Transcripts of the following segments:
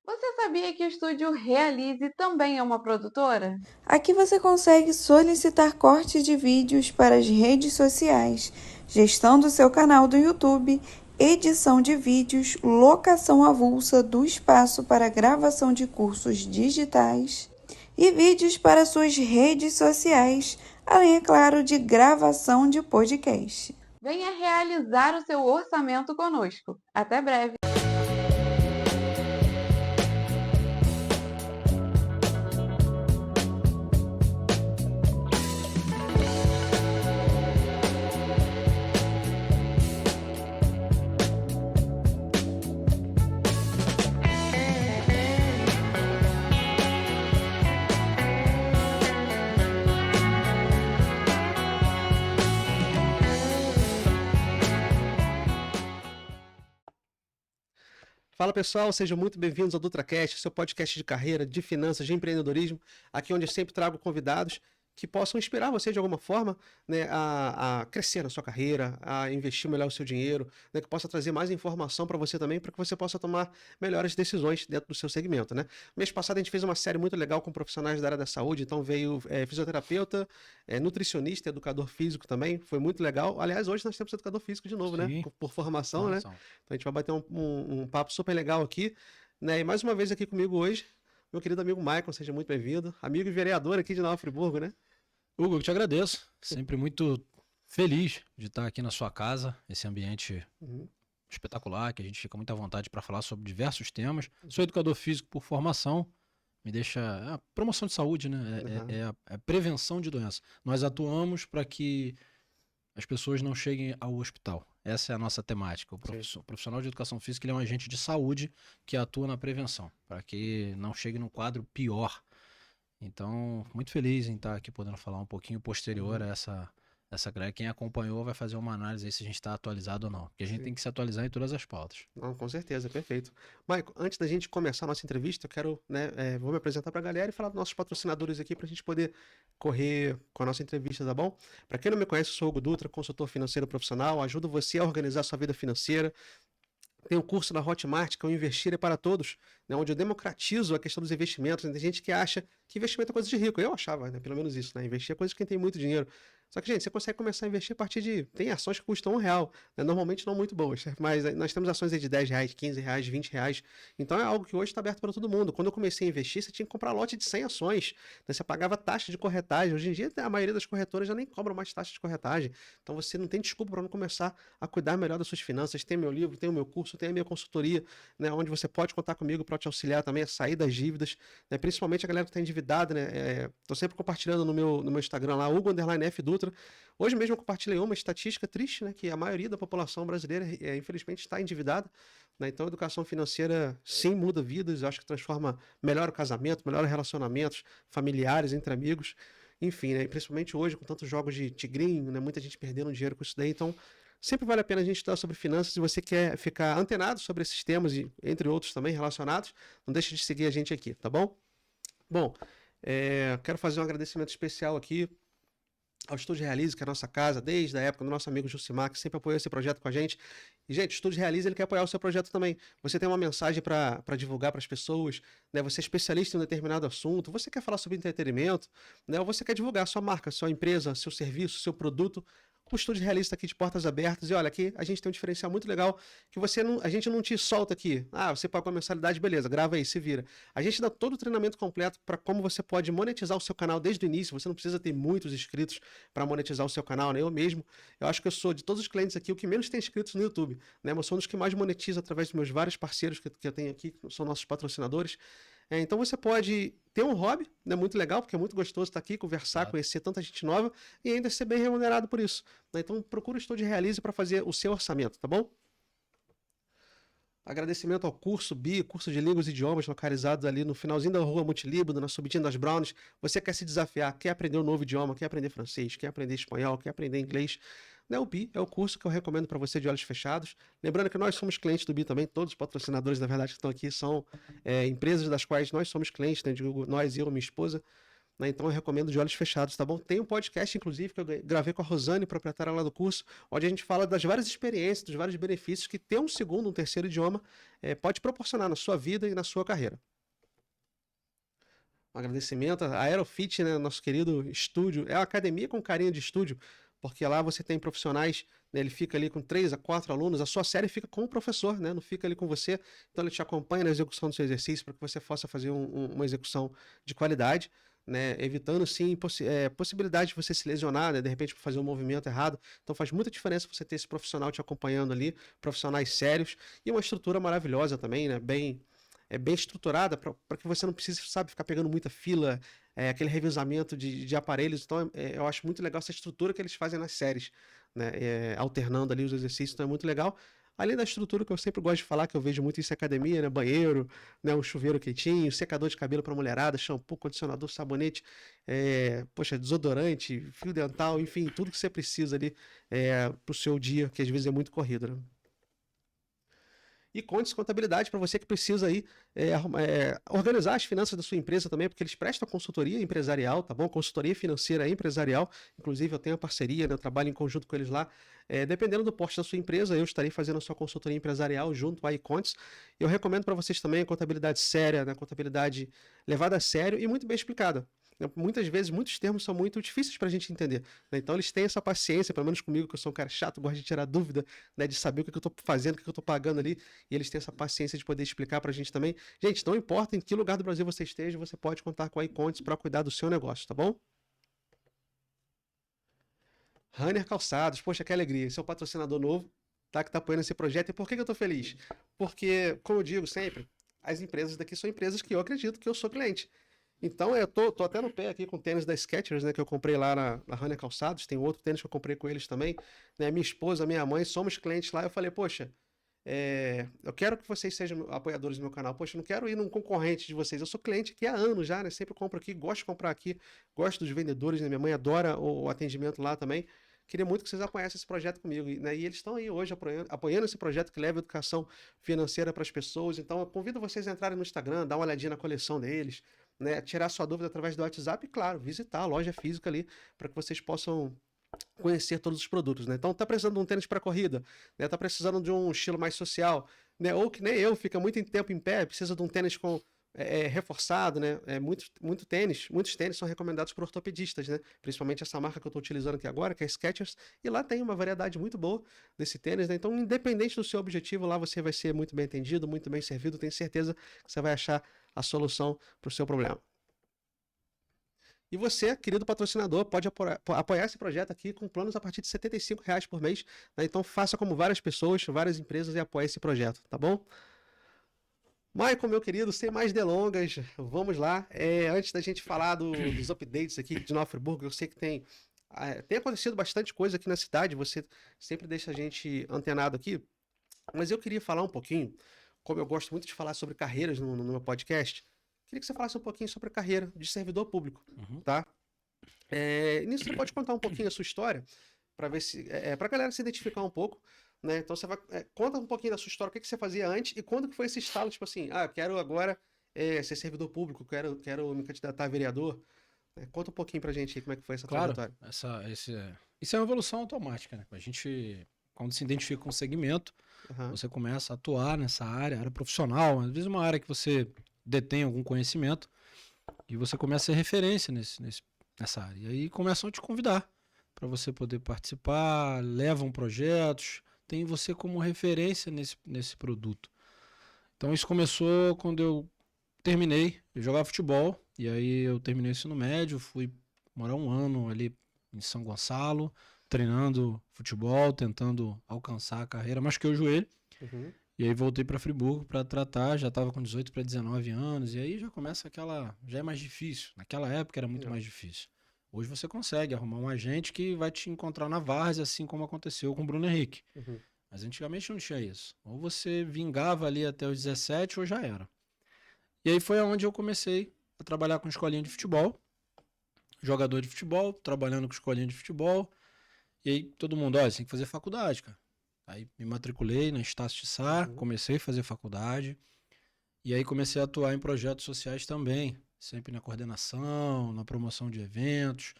Você sabia que o Estúdio Realize também é uma produtora? Aqui você consegue solicitar cortes de vídeos para as redes sociais, gestão do seu canal do YouTube, edição de vídeos, locação avulsa do espaço para gravação de cursos digitais e vídeos para suas redes sociais, além, é claro, de gravação de podcast. Venha realizar o seu orçamento conosco. Até breve! Fala pessoal, sejam muito bem-vindos ao DutraCast, seu podcast de carreira, de finanças, de empreendedorismo, aqui onde eu sempre trago convidados que possam inspirar você de alguma forma, né, a crescer na sua carreira, a investir melhor o seu dinheiro, né, que possa trazer mais informação para você também, para que você possa tomar melhores decisões dentro do seu segmento, né? Mês passado a gente fez uma série muito legal com profissionais da área da saúde, então veio fisioterapeuta, nutricionista, educador físico também, foi muito legal. Aliás, hoje nós temos educador físico de novo, né? Sim, Por formação, né? formação. Então a gente vai bater um papo super legal aqui, né? E mais uma vez aqui comigo hoje, meu querido amigo Maicon, seja muito bem-vindo. Amigo e vereador aqui de Nova Friburgo, né? Hugo, eu te agradeço. Sempre muito feliz de estar aqui na sua casa, esse ambiente Uhum. espetacular, que a gente fica muito à vontade para falar sobre diversos temas. Sou educador físico por formação, me deixa. É a promoção de saúde, né? Uhum. É a prevenção de doenças. Nós atuamos para que as pessoas não cheguem ao hospital. Essa é a nossa temática. O profissional de educação física ele é um agente de saúde que atua na prevenção, para que não chegue num quadro pior. Então, muito feliz em estar aqui podendo falar um pouquinho posterior a essa greve. Quem acompanhou vai fazer uma análise aí se a gente está atualizado ou não. Porque a gente Sim. tem que se atualizar em todas as pautas. Não, com certeza, perfeito. Maicon, antes da gente começar a nossa entrevista, eu quero, né, vou me apresentar para a galera e falar dos nossos patrocinadores aqui para a gente poder correr com a nossa entrevista, tá bom? Para quem não me conhece, eu sou o Hugo Dutra, consultor financeiro profissional, ajudo você a organizar a sua vida financeira. Tem um curso na Hotmart que é o Investir é para Todos, né, onde eu democratizo a questão dos investimentos. Né? Tem gente que acha que investimento é coisa de rico. Eu achava, né, pelo menos isso, né? Investir é coisa de quem tem muito dinheiro. Só que, gente, você consegue começar a investir a partir de... Tem ações que custam R$ 1, né? Normalmente não muito boas, mas nós temos ações aí de R$ 10, R$ 15, R$ 20. Então é algo que hoje está aberto para todo mundo. Quando eu comecei a investir, você tinha que comprar lote de 100 ações. Né? Você pagava taxa de corretagem. Hoje em dia, a maioria das corretoras já nem cobram mais taxa de corretagem. Então você não tem desculpa para não começar a cuidar melhor das suas finanças. Tem meu livro, tem o meu curso, tem a minha consultoria, né, onde você pode contar comigo para te auxiliar também a sair das dívidas, né, principalmente a galera que está endividada, né, tô sempre compartilhando no meu Instagram lá, Hugo_F Dutra. Hoje mesmo eu compartilhei uma estatística triste, né, que a maioria da população brasileira, infelizmente, está endividada, né, então a educação financeira sim muda vidas, eu acho que transforma, melhora o casamento, melhora relacionamentos familiares, entre amigos, enfim, né, e principalmente hoje com tantos jogos de tigrinho, né, muita gente perdendo dinheiro com isso daí, então sempre vale a pena a gente estudar sobre finanças. Se você quer ficar antenado sobre esses temas e entre outros também relacionados, não deixe de seguir a gente aqui, tá bom? Bom, quero fazer um agradecimento especial aqui ao Estúdio Realize, que é a nossa casa, desde a época do nosso amigo Jucimar, que sempre apoiou esse projeto com a gente. E, gente, o Estúdio Realize, ele quer apoiar o seu projeto também. Você tem uma mensagem para divulgar para as pessoas, né? Você é especialista em um determinado assunto, você quer falar sobre entretenimento, né? Ou você quer divulgar a sua marca, sua empresa, seu serviço, seu produto. O Estúdio Realize está aqui de portas abertas. E olha, aqui a gente tem um diferencial muito legal que a gente não te solta aqui. Ah, você pagou a mensalidade, beleza, grava aí, se vira. A gente dá todo o treinamento completo para como você pode monetizar o seu canal desde o início. Você não precisa ter muitos inscritos para monetizar o seu canal, né? Eu mesmo, eu acho que eu sou de todos os clientes aqui o que menos tem inscritos no YouTube, né? Mas sou um dos que mais monetiza através dos meus vários parceiros que eu tenho aqui, que são nossos patrocinadores. Então você pode ter um hobby, né, muito legal, porque é muito gostoso estar aqui, conversar, conhecer tanta gente nova e ainda ser bem remunerado por isso. Né? Então procura o Estúdio Realize para fazer o seu orçamento, tá bom? Agradecimento ao curso BI, curso de línguas e idiomas, localizados ali no finalzinho da rua Multilíbano, na subidinha das Browns. Você quer se desafiar, quer aprender um novo idioma, quer aprender francês, quer aprender espanhol, quer aprender inglês. Né, o BI é o curso que eu recomendo para você de olhos fechados. Lembrando que nós somos clientes do BI também, todos os patrocinadores, na verdade, que estão aqui são empresas das quais nós somos clientes, né, digo, nós, eu, minha esposa. né? Então eu recomendo de olhos fechados, tá bom? Tem um podcast, inclusive, que eu gravei com a Rosane, proprietária lá do curso, onde a gente fala das várias experiências, dos vários benefícios que ter um segundo, um terceiro idioma pode proporcionar na sua vida e na sua carreira. Um agradecimento à Aerofit, né, nosso querido estúdio. É uma academia com carinha de estúdio, porque lá você tem profissionais, né, ele fica ali com 3 a 4 alunos, a sua série fica com o professor, né, não fica ali com você, então ele te acompanha na execução do seu exercício para que você possa fazer uma execução de qualidade, né, evitando sim possibilidade de você se lesionar, né, de repente por fazer um movimento errado. Então faz muita diferença você ter esse profissional te acompanhando ali, profissionais sérios e uma estrutura maravilhosa também, né, bem estruturada para que você não precise, sabe, ficar pegando muita fila, aquele revezamento de aparelhos. Então, eu acho muito legal essa estrutura que eles fazem nas séries, né, alternando ali os exercícios, então é muito legal. Além da estrutura que eu sempre gosto de falar, que eu vejo muito isso em academia, né, banheiro, né, um chuveiro quentinho, secador de cabelo para mulherada, shampoo, condicionador, sabonete, desodorante, fio dental, enfim, tudo que você precisa ali para o seu dia, que às vezes é muito corrido, né? E Contes Contabilidade para você que precisa aí organizar as finanças da sua empresa também, porque eles prestam consultoria empresarial, tá bom? Consultoria financeira empresarial. Inclusive eu tenho a parceria, né? Eu trabalho em conjunto com eles lá. Dependendo do porte da sua empresa, eu estarei fazendo a sua consultoria empresarial junto à iContes. Eu recomendo para vocês também a contabilidade séria, né? Contabilidade levada a sério e muito bem explicada. Muitas vezes, muitos termos são muito difíceis para a gente entender, né? Então eles têm essa paciência, pelo menos comigo, que eu sou um cara chato, gosto de tirar dúvida, né, de saber o que eu estou fazendo, o que eu estou pagando ali, e eles têm essa paciência de poder explicar para a gente também. Gente, não importa em que lugar do Brasil você esteja, você pode contar com a iContes para cuidar do seu negócio, tá bom? Runner Calçados, poxa, que alegria, esse é o patrocinador novo, tá, que está apoiando esse projeto. E por que eu estou feliz? Porque, como eu digo sempre, as empresas daqui são empresas que eu acredito que eu sou cliente. Então eu tô até no pé aqui com o tênis da Skechers, né, que eu comprei lá na Runner Calçados. Tem outro tênis que eu comprei com eles também, né? Minha esposa, minha mãe, somos clientes lá. Eu falei, poxa, eu quero que vocês sejam apoiadores do meu canal. Poxa, eu não quero ir num concorrente de vocês. Eu sou cliente aqui há anos já, né? Sempre compro aqui, gosto de comprar aqui, gosto dos vendedores, né? Minha mãe adora o atendimento lá também. Queria muito que vocês apoiassem esse projeto comigo, né? E eles estão aí hoje apoiando esse projeto que leva educação financeira para as pessoas. Então eu convido vocês a entrarem no Instagram, dar uma olhadinha na coleção deles, né? Tirar sua dúvida através do WhatsApp e, claro, visitar a loja física ali para que vocês possam conhecer todos os produtos, né? Então tá precisando de um tênis para corrida, né? Tá precisando de um estilo mais social, né? Ou que nem eu, fica muito tempo em pé, precisa de um tênis com reforçado, né? Muitos tênis são recomendados por ortopedistas, né? Principalmente essa marca que eu estou utilizando aqui agora, que é a Skechers, e lá tem uma variedade muito boa desse tênis, né? Então, independente do seu objetivo, lá você vai ser muito bem atendido, muito bem servido, tenho certeza que você vai achar a solução para o seu problema. E você, querido patrocinador, pode apoiar esse projeto aqui com planos a partir de R$ 75,00 por mês, né? Então faça como várias pessoas, várias empresas e apoie esse projeto, tá bom? Michael, meu querido, sem mais delongas, vamos lá. Antes da gente falar dos updates aqui de Nova Friburgo, eu sei que tem acontecido bastante coisa aqui na cidade, você sempre deixa a gente antenado aqui, mas eu queria falar um pouquinho, como eu gosto muito de falar sobre carreiras no meu podcast, queria que você falasse um pouquinho sobre a carreira de servidor público, tá? Nisso você pode contar um pouquinho a sua história, para ver se, para a galera se identificar um pouco, né? Então você vai, conta um pouquinho da sua história, o que você fazia antes e quando que foi esse estalo, tipo assim, eu quero agora ser servidor público, quero me candidatar a vereador. Conta um pouquinho pra gente aí como é que foi essa trajetória. Isso é uma evolução automática, né? A gente, quando se identifica com o segmento, você começa a atuar nessa área profissional, às vezes uma área que você detém algum conhecimento e você começa a ser referência nessa área. E aí começam a te convidar para você poder participar, levam projetos, tem você como referência nesse produto. Então isso começou quando eu jogava futebol, e aí eu terminei o ensino médio, fui morar 1 ano ali em São Gonçalo, treinando futebol, tentando alcançar a carreira, machuquei o joelho, e aí voltei para Friburgo para tratar, já estava com 18 para 19 anos, e aí já começa já é mais difícil, naquela época era muito mais difícil. Hoje você consegue arrumar um agente que vai te encontrar na várzea, assim como aconteceu com o Bruno Henrique. Mas antigamente não tinha isso. Ou você vingava ali até os 17 ou já era. E aí foi onde eu comecei a trabalhar com escolinha de futebol, jogador de futebol, trabalhando com escolinha de futebol. E aí todo mundo, olha, você tem que fazer faculdade, cara. Aí me matriculei na Estácio de Sá, comecei a fazer faculdade. E aí comecei a atuar em projetos sociais também. sempre na coordenação, na promoção de eventos.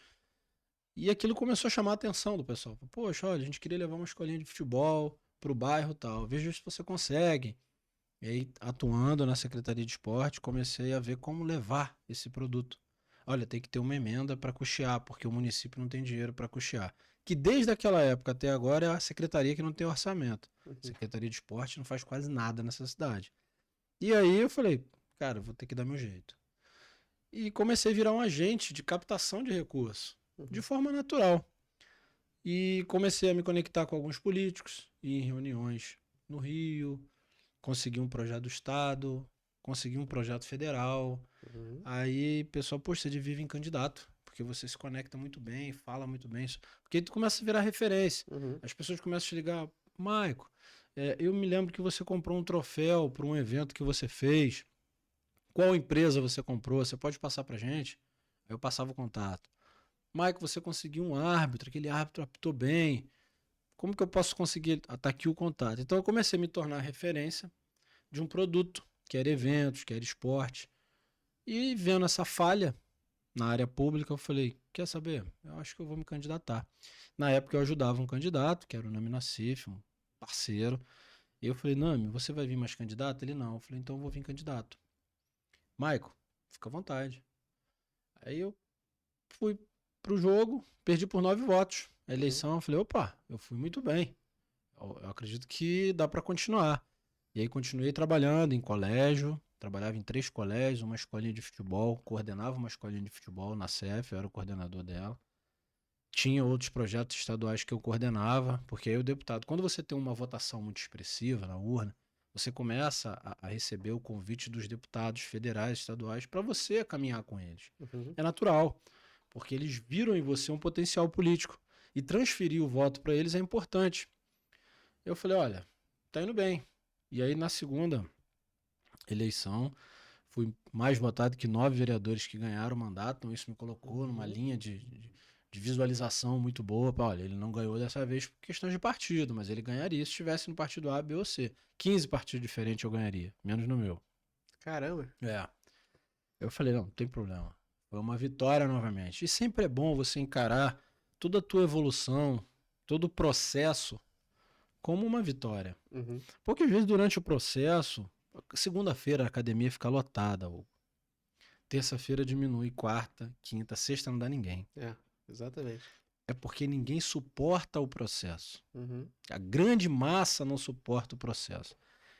E aquilo começou a chamar a atenção do pessoal. Poxa, olha, a gente queria levar uma escolinha de futebol pro bairro e tal. Veja se você consegue. E aí, atuando na Secretaria de Esporte, comecei a ver como levar esse produto. Olha, tem que ter uma emenda para custear, porque o município não tem dinheiro para custear. Que desde aquela época até agora é a secretaria que não tem orçamento. A Secretaria de Esporte não faz quase nada nessa cidade. E aí eu falei, cara, vou ter que dar meu jeito. E comecei a virar um agente de captação de recursos, de forma natural. E comecei a me conectar com alguns políticos, ir em reuniões no Rio, consegui um projeto do Estado, consegui um projeto federal. Aí, pessoal, poxa, você vive em candidato, porque você se conecta muito bem, fala muito bem. Porque aí tu começa a virar referência. As pessoas começam a te ligar, Maico, eu me lembro que você comprou um troféu para um evento que você fez. Qual empresa você comprou? Você pode passar pra gente? Aí eu passava o contato. Maico, você conseguiu um árbitro, aquele árbitro apitou bem. Como que eu posso conseguir? Tá aqui o contato. Então eu comecei a me tornar referência de um produto, que era eventos, que era esporte. E vendo essa falha na área pública, eu falei, quer saber? Eu acho que eu vou me candidatar. Na época eu ajudava um candidato, que era o Nami Nassif, um parceiro. E eu falei, Nami, você vai vir mais candidato? Ele não. Eu falei, então eu vou vir candidato. Maico, fica à vontade. Aí eu fui pro jogo, perdi por 9 votos. A eleição, eu falei, opa, eu fui muito bem. Eu acredito que dá para continuar. E aí continuei trabalhando em colégio, trabalhava em 3 colégios, uma escolinha de futebol, coordenava uma escolinha de futebol na CEF, eu era o coordenador dela. Tinha outros projetos estaduais que eu coordenava, porque aí o deputado, quando você tem uma votação muito expressiva na urna, você começa a receber o convite dos deputados federais, estaduais, para você caminhar com eles. É natural, porque eles viram em você um potencial político. E transferir o voto para eles é importante. Eu falei, olha, tá indo bem. E aí na segunda eleição, fui mais votado que 9 vereadores que ganharam o mandato, então isso me colocou numa linha de visualização muito boa. Olha, ele não ganhou dessa vez por questões de partido, mas ele ganharia se estivesse no partido A, B ou C. 15 partidos diferentes eu ganharia, menos no meu. Caramba. Eu falei, não tem problema. Foi uma vitória novamente. E sempre é bom você encarar toda a tua evolução, todo o processo como uma vitória. Porque às vezes durante o processo, segunda-feira a academia fica lotada, terça-feira diminui, quarta, quinta, sexta não dá ninguém. Exatamente. É porque ninguém suporta o processo. A grande massa não suporta o processo.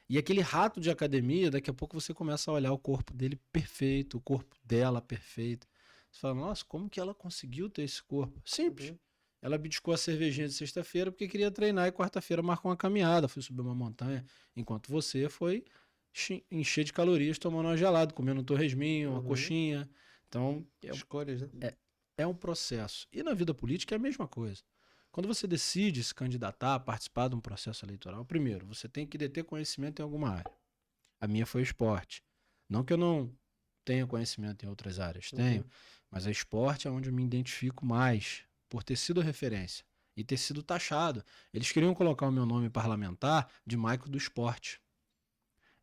E aquele rato de academia, daqui a pouco você começa a olhar o corpo dele perfeito, o corpo dela perfeito. Você fala, nossa, como que ela conseguiu ter esse corpo? Simples. Ela abdicou a cervejinha de sexta-feira porque queria treinar e quarta-feira marcou uma caminhada, foi subir uma montanha, enquanto você foi encher de calorias tomando uma gelada, comendo um torresminho, uma coxinha. Então, escolhas, né? É um processo. E na vida política é a mesma coisa. Quando você decide se candidatar, participar de um processo eleitoral, primeiro, você tem que ter conhecimento em alguma área. A minha foi esporte. Não que eu não tenha conhecimento em outras áreas, tenho, mas a esporte é onde eu me identifico mais, por ter sido referência e ter sido taxado. Eles queriam colocar o meu nome parlamentar de Maico do Esporte.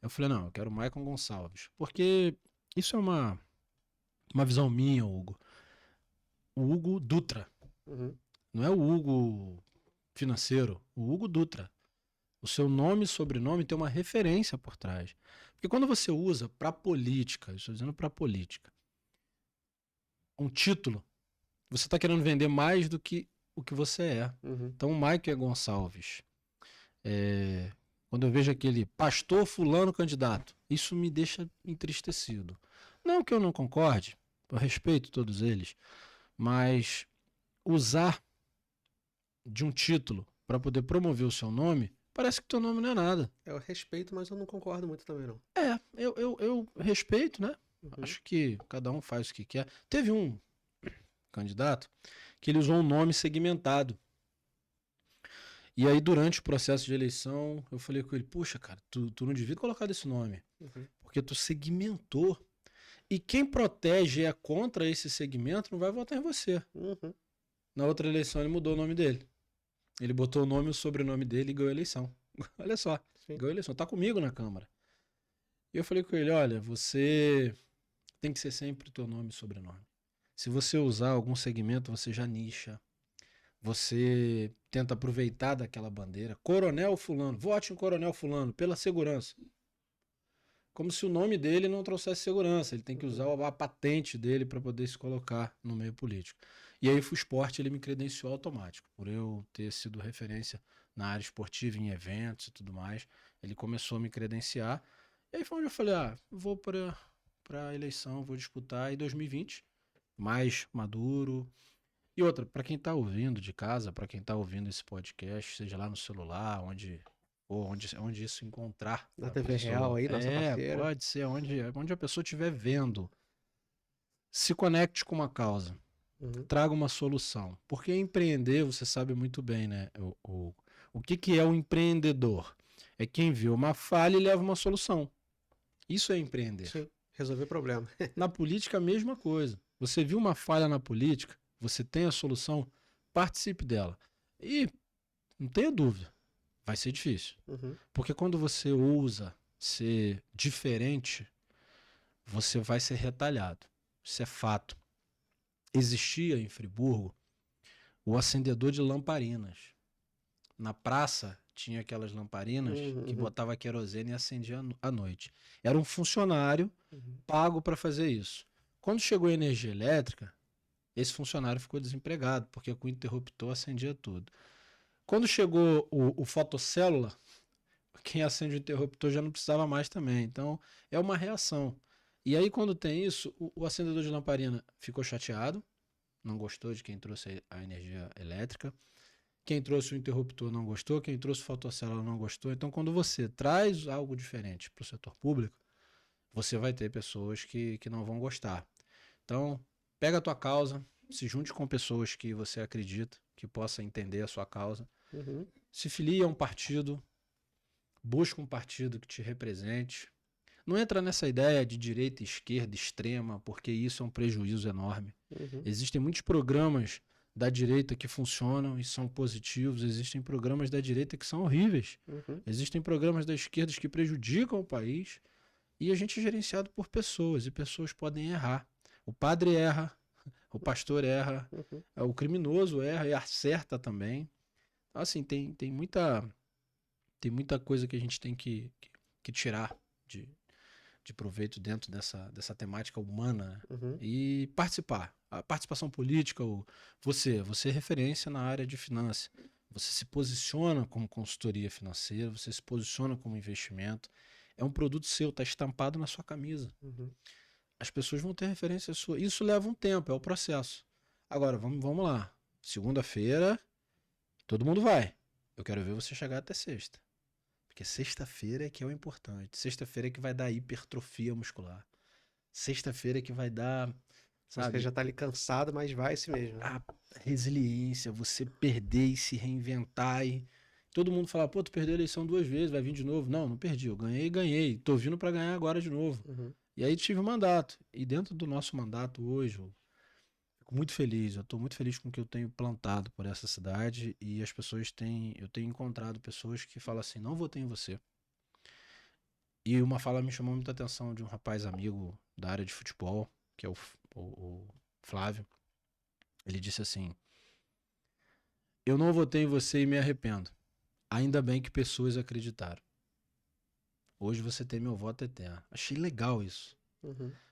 Eu falei, não, eu quero Maicon Gonçalves. Porque isso é uma visão minha, Hugo. O Hugo Dutra. Não é o Hugo financeiro, o Hugo Dutra. O seu nome e sobrenome tem uma referência por trás. Porque quando você usa para política, estou dizendo para política, um título, você está querendo vender mais do que o que você é. Então, o Maicon Gonçalves. Quando eu vejo aquele pastor fulano candidato, isso me deixa entristecido. Não que eu não concorde, eu respeito todos eles, mas usar de um título para poder promover o seu nome, parece que teu nome não é nada. Eu respeito, mas eu não concordo muito também, não. Eu respeito, né? Acho que cada um faz o que quer. Teve um candidato que ele usou um nome segmentado. E aí, durante o processo de eleição, eu falei com ele, puxa, cara, tu não devia colocar esse nome, porque tu segmentou. E quem protege e é contra esse segmento não vai votar em você. Na outra eleição, ele mudou o nome dele. Ele botou o nome e o sobrenome dele e ganhou a eleição. Olha só, ganhou a eleição. Tá comigo na Câmara. E eu falei com ele, olha, você tem que ser sempre o teu nome e sobrenome. Se você usar algum segmento, você já nicha. Você tenta aproveitar daquela bandeira. Coronel Fulano, vote em Coronel Fulano, pela segurança. Como se o nome dele não trouxesse segurança. Ele tem que usar a patente dele para poder se colocar no meio político. E aí o esporte ele me credenciou automático. Por eu ter sido referência na área esportiva, em eventos e tudo mais, ele começou a me credenciar. E aí foi onde eu falei, vou para a eleição, vou disputar em 2020, mais maduro. E outra, para quem está ouvindo de casa, para quem está ouvindo esse podcast, seja lá no celular, onde isso encontrar. Na TV Real aí, nossa parceira. Pode ser onde a pessoa estiver vendo. Se conecte com uma causa. Traga uma solução. Porque empreender, você sabe muito bem, né? O que é o empreendedor? É quem vê uma falha e leva uma solução. Isso é empreender. Sim, resolver problema. Na política, a mesma coisa. Você viu uma falha na política, você tem a solução, participe dela. E não tenha dúvida, vai ser difícil. Porque quando você ousa ser diferente, você vai ser retalhado. Isso é fato. Existia em Friburgo o acendedor de lamparinas. Na praça tinha aquelas lamparinas que botava querosene e acendia à noite. Era um funcionário pago para fazer isso. Quando chegou a energia elétrica, esse funcionário ficou desempregado, porque com o interruptor acendia tudo. Quando chegou o fotocélula, quem acende o interruptor já não precisava mais também. Então, é uma reação. E aí, quando tem isso, o acendedor de lamparina ficou chateado, não gostou de quem trouxe a energia elétrica. Quem trouxe o interruptor não gostou, quem trouxe o fotocélula não gostou. Então, quando você traz algo diferente para o setor público, você vai ter pessoas que não vão gostar. Então, pega a tua causa, se junte com pessoas que você acredita que possa entender a sua causa. Se filie a um partido, busca um partido que te represente. Não entra nessa ideia de direita, esquerda, extrema, porque isso é um prejuízo enorme. Existem muitos programas da direita que funcionam e são positivos. Existem programas da direita que são horríveis. Existem programas da esquerda que prejudicam o país. E a gente é gerenciado por pessoas, e pessoas podem errar. O padre erra, o pastor erra, o criminoso erra e acerta também. Então, assim, tem muita coisa que a gente tem que tirar de proveito dentro dessa temática humana, né? E participar. A participação política, você é referência na área de finanças. Você se posiciona como consultoria financeira, você se posiciona como investimento. É um produto seu, está estampado na sua camisa. As pessoas vão ter referência sua. Isso leva um tempo, é o processo. Agora, vamos lá. Segunda-feira, todo mundo vai. Eu quero ver você chegar até sexta. Porque sexta-feira é que é o importante. Sexta-feira é que vai dar hipertrofia muscular. Sexta-feira é que vai dar, sabe? Você já tá ali cansado, mas vai esse mesmo. A resiliência, você perder e se reinventar. E todo mundo fala, pô, tu perdeu a eleição 2 vezes, vai vir de novo. Não perdi. Eu ganhei. Tô vindo para ganhar agora de novo. E aí tive um mandato. E dentro do nosso mandato hoje, eu fico muito feliz. Eu tô muito feliz com o que eu tenho plantado por essa cidade. E as pessoas eu tenho encontrado pessoas que falam assim, não votei em você. E uma fala me chamou muita atenção de um rapaz amigo da área de futebol, que é o Flávio. Ele disse assim, eu não votei em você e me arrependo. Ainda bem que pessoas acreditaram. Hoje você tem meu voto eterno. Achei legal isso.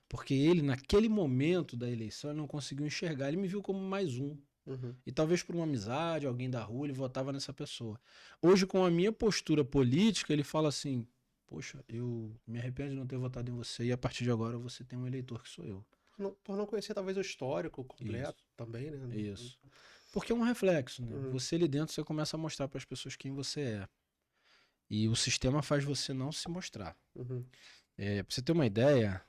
Porque ele, naquele momento da eleição, ele não conseguiu enxergar. Ele me viu como mais um. E talvez por uma amizade, alguém da rua, ele votava nessa pessoa. Hoje, com a minha postura política, ele fala assim, poxa, eu me arrependo de não ter votado em você e a partir de agora você tem um eleitor que sou eu. Por não conhecer talvez o histórico completo também, né? Isso. Porque é um reflexo, né? Você ali dentro, você começa a mostrar para as pessoas quem você é. E o sistema faz você não se mostrar. Pra você ter uma ideia,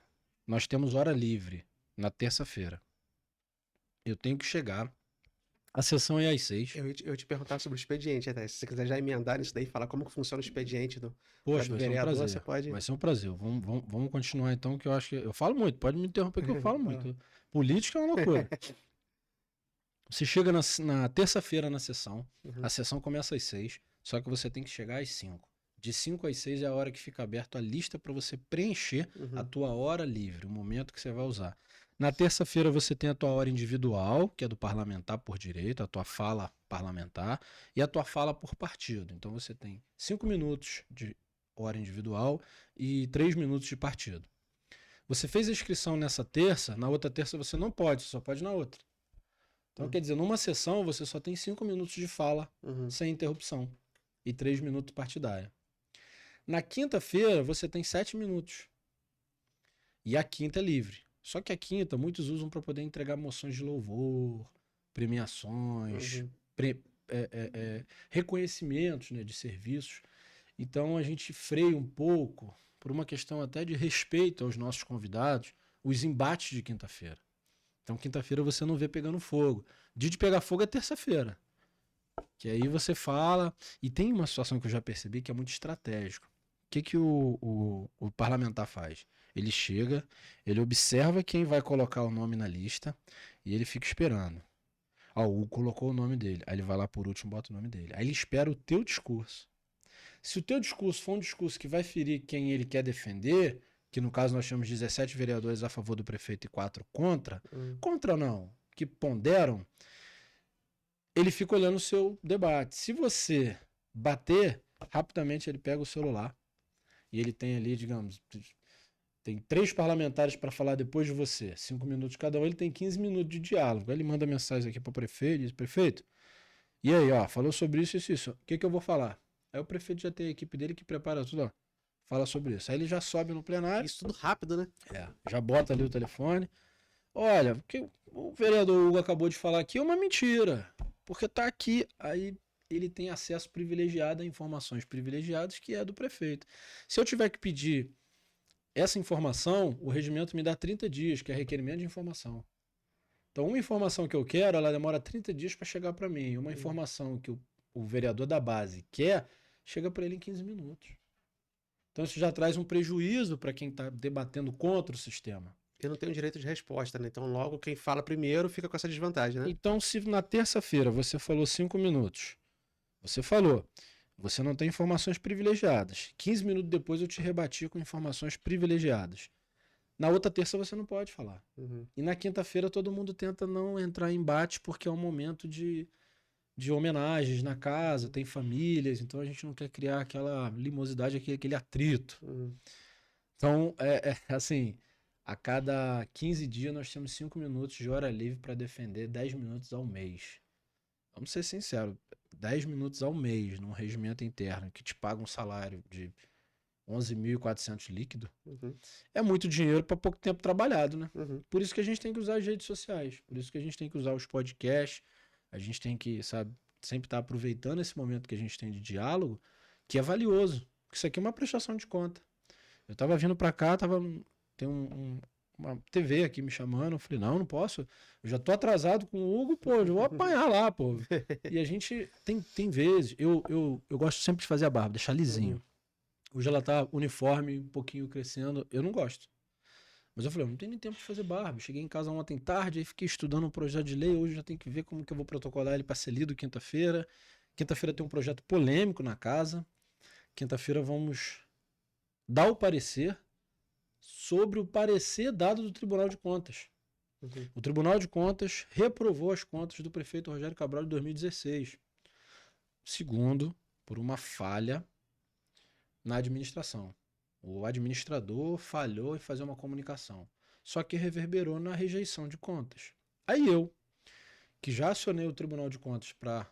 nós temos hora livre na terça-feira. Eu tenho que chegar. A sessão é às 6. Eu ia te perguntar sobre o expediente, até. Se você quiser já emendar nisso daí, falar como que funciona o expediente do Poxa, vai ser um vereador, prazer. você pode... Vai ser um prazer. Vamos continuar então, que eu acho que... Eu falo muito, pode me interromper que eu falo muito. Política é uma loucura. Você chega na terça-feira na sessão, a sessão começa às 6, só que você tem que chegar às 5. De 5 às 6 é a hora que fica aberto a lista para você preencher a tua hora livre, o momento que você vai usar. Na terça-feira você tem a tua hora individual, que é do parlamentar por direito, a tua fala parlamentar, e a tua fala por partido. Então você tem 5 minutos de hora individual e 3 minutos de partido. Você fez a inscrição nessa terça, na outra terça você não pode, você só pode na outra. Então, quer dizer, numa sessão você só tem 5 minutos de fala sem interrupção e 3 minutos partidária. Na quinta-feira você tem 7 minutos. E a quinta é livre. Só que a quinta muitos usam para poder entregar moções de louvor, premiações, reconhecimentos, né, de serviços. Então a gente freia um pouco, por uma questão até de respeito aos nossos convidados, os embates de quinta-feira. Então quinta-feira você não vê pegando fogo. Dia de pegar fogo é terça-feira. Que aí você fala... E tem uma situação que eu já percebi que é muito estratégico. O que o parlamentar faz? Ele chega, ele observa quem vai colocar o nome na lista e ele fica esperando. O Hugo colocou o nome dele. Aí ele vai lá por último e bota o nome dele. Aí ele espera o teu discurso. Se o teu discurso for um discurso que vai ferir quem ele quer defender, que no caso nós temos 17 vereadores a favor do prefeito e 4 contra, contra não, que ponderam, ele fica olhando o seu debate. Se você bater, rapidamente ele pega o celular e ele tem ali, digamos, tem 3 parlamentares para falar depois de você, 5 minutos cada um, ele tem 15 minutos de diálogo. Aí ele manda mensagem aqui para o prefeito, diz, prefeito, e aí, ó, falou sobre isso, isso. O que eu vou falar? Aí o prefeito já tem a equipe dele que prepara tudo, ó, fala sobre isso. Aí ele já sobe no plenário. Isso tudo rápido, né? Já bota ali o telefone. Olha, o que o vereador Hugo acabou de falar aqui é uma mentira, porque tá aqui. Aí ele tem acesso privilegiado a informações privilegiadas que é do prefeito. Se eu tiver que pedir essa informação, o regimento me dá 30 dias, que é requerimento de informação. Então, uma informação que eu quero, ela demora 30 dias para chegar para mim. Uma informação que o vereador da base quer, chega para ele em 15 minutos. Então, isso já traz um prejuízo para quem está debatendo contra o sistema. Eu não tenho direito de resposta, né? Então, logo, quem fala primeiro fica com essa desvantagem, né? Então, se na terça-feira você falou 5 minutos, você falou, você não tem informações privilegiadas. 15 minutos depois eu te rebati com informações privilegiadas. Na outra terça você não pode falar. E na quinta-feira todo mundo tenta não entrar em embate porque é um momento de homenagens na casa, tem famílias, então a gente não quer criar aquela limosidade, aquele atrito. Então, assim, a cada 15 dias nós temos 5 minutos de hora livre para defender 10 minutos ao mês. Vamos ser sinceros, 10 minutos ao mês num regimento interno que te paga um salário de 11.400 líquido, é muito dinheiro para pouco tempo trabalhado, né? Por isso que a gente tem que usar as redes sociais, por isso que a gente tem que usar os podcasts, a gente tem que, sabe, sempre estar aproveitando esse momento que a gente tem de diálogo, que é valioso, porque isso aqui é uma prestação de conta. Eu tava vindo para cá, tem uma TV aqui me chamando, eu falei, não posso, eu já tô atrasado com o Hugo, pô, eu vou apanhar lá, pô. E a gente tem vezes, eu gosto sempre de fazer a barba, deixar lisinho. Hoje ela tá uniforme, um pouquinho crescendo, eu não gosto. Mas eu falei, eu não tenho nem tempo de fazer barba. Cheguei em casa ontem tarde, aí fiquei estudando um projeto de lei, hoje já tenho que ver como que eu vou protocolar ele para ser lido quinta-feira. Quinta-feira tem um projeto polêmico na casa. Quinta-feira vamos dar o parecer sobre o parecer dado do Tribunal de Contas. O Tribunal de Contas reprovou as contas do prefeito Rogério Cabral de 2016. Segundo, por uma falha na administração. O administrador falhou em fazer uma comunicação. Só que reverberou na rejeição de contas. Aí eu, que já acionei o Tribunal de Contas para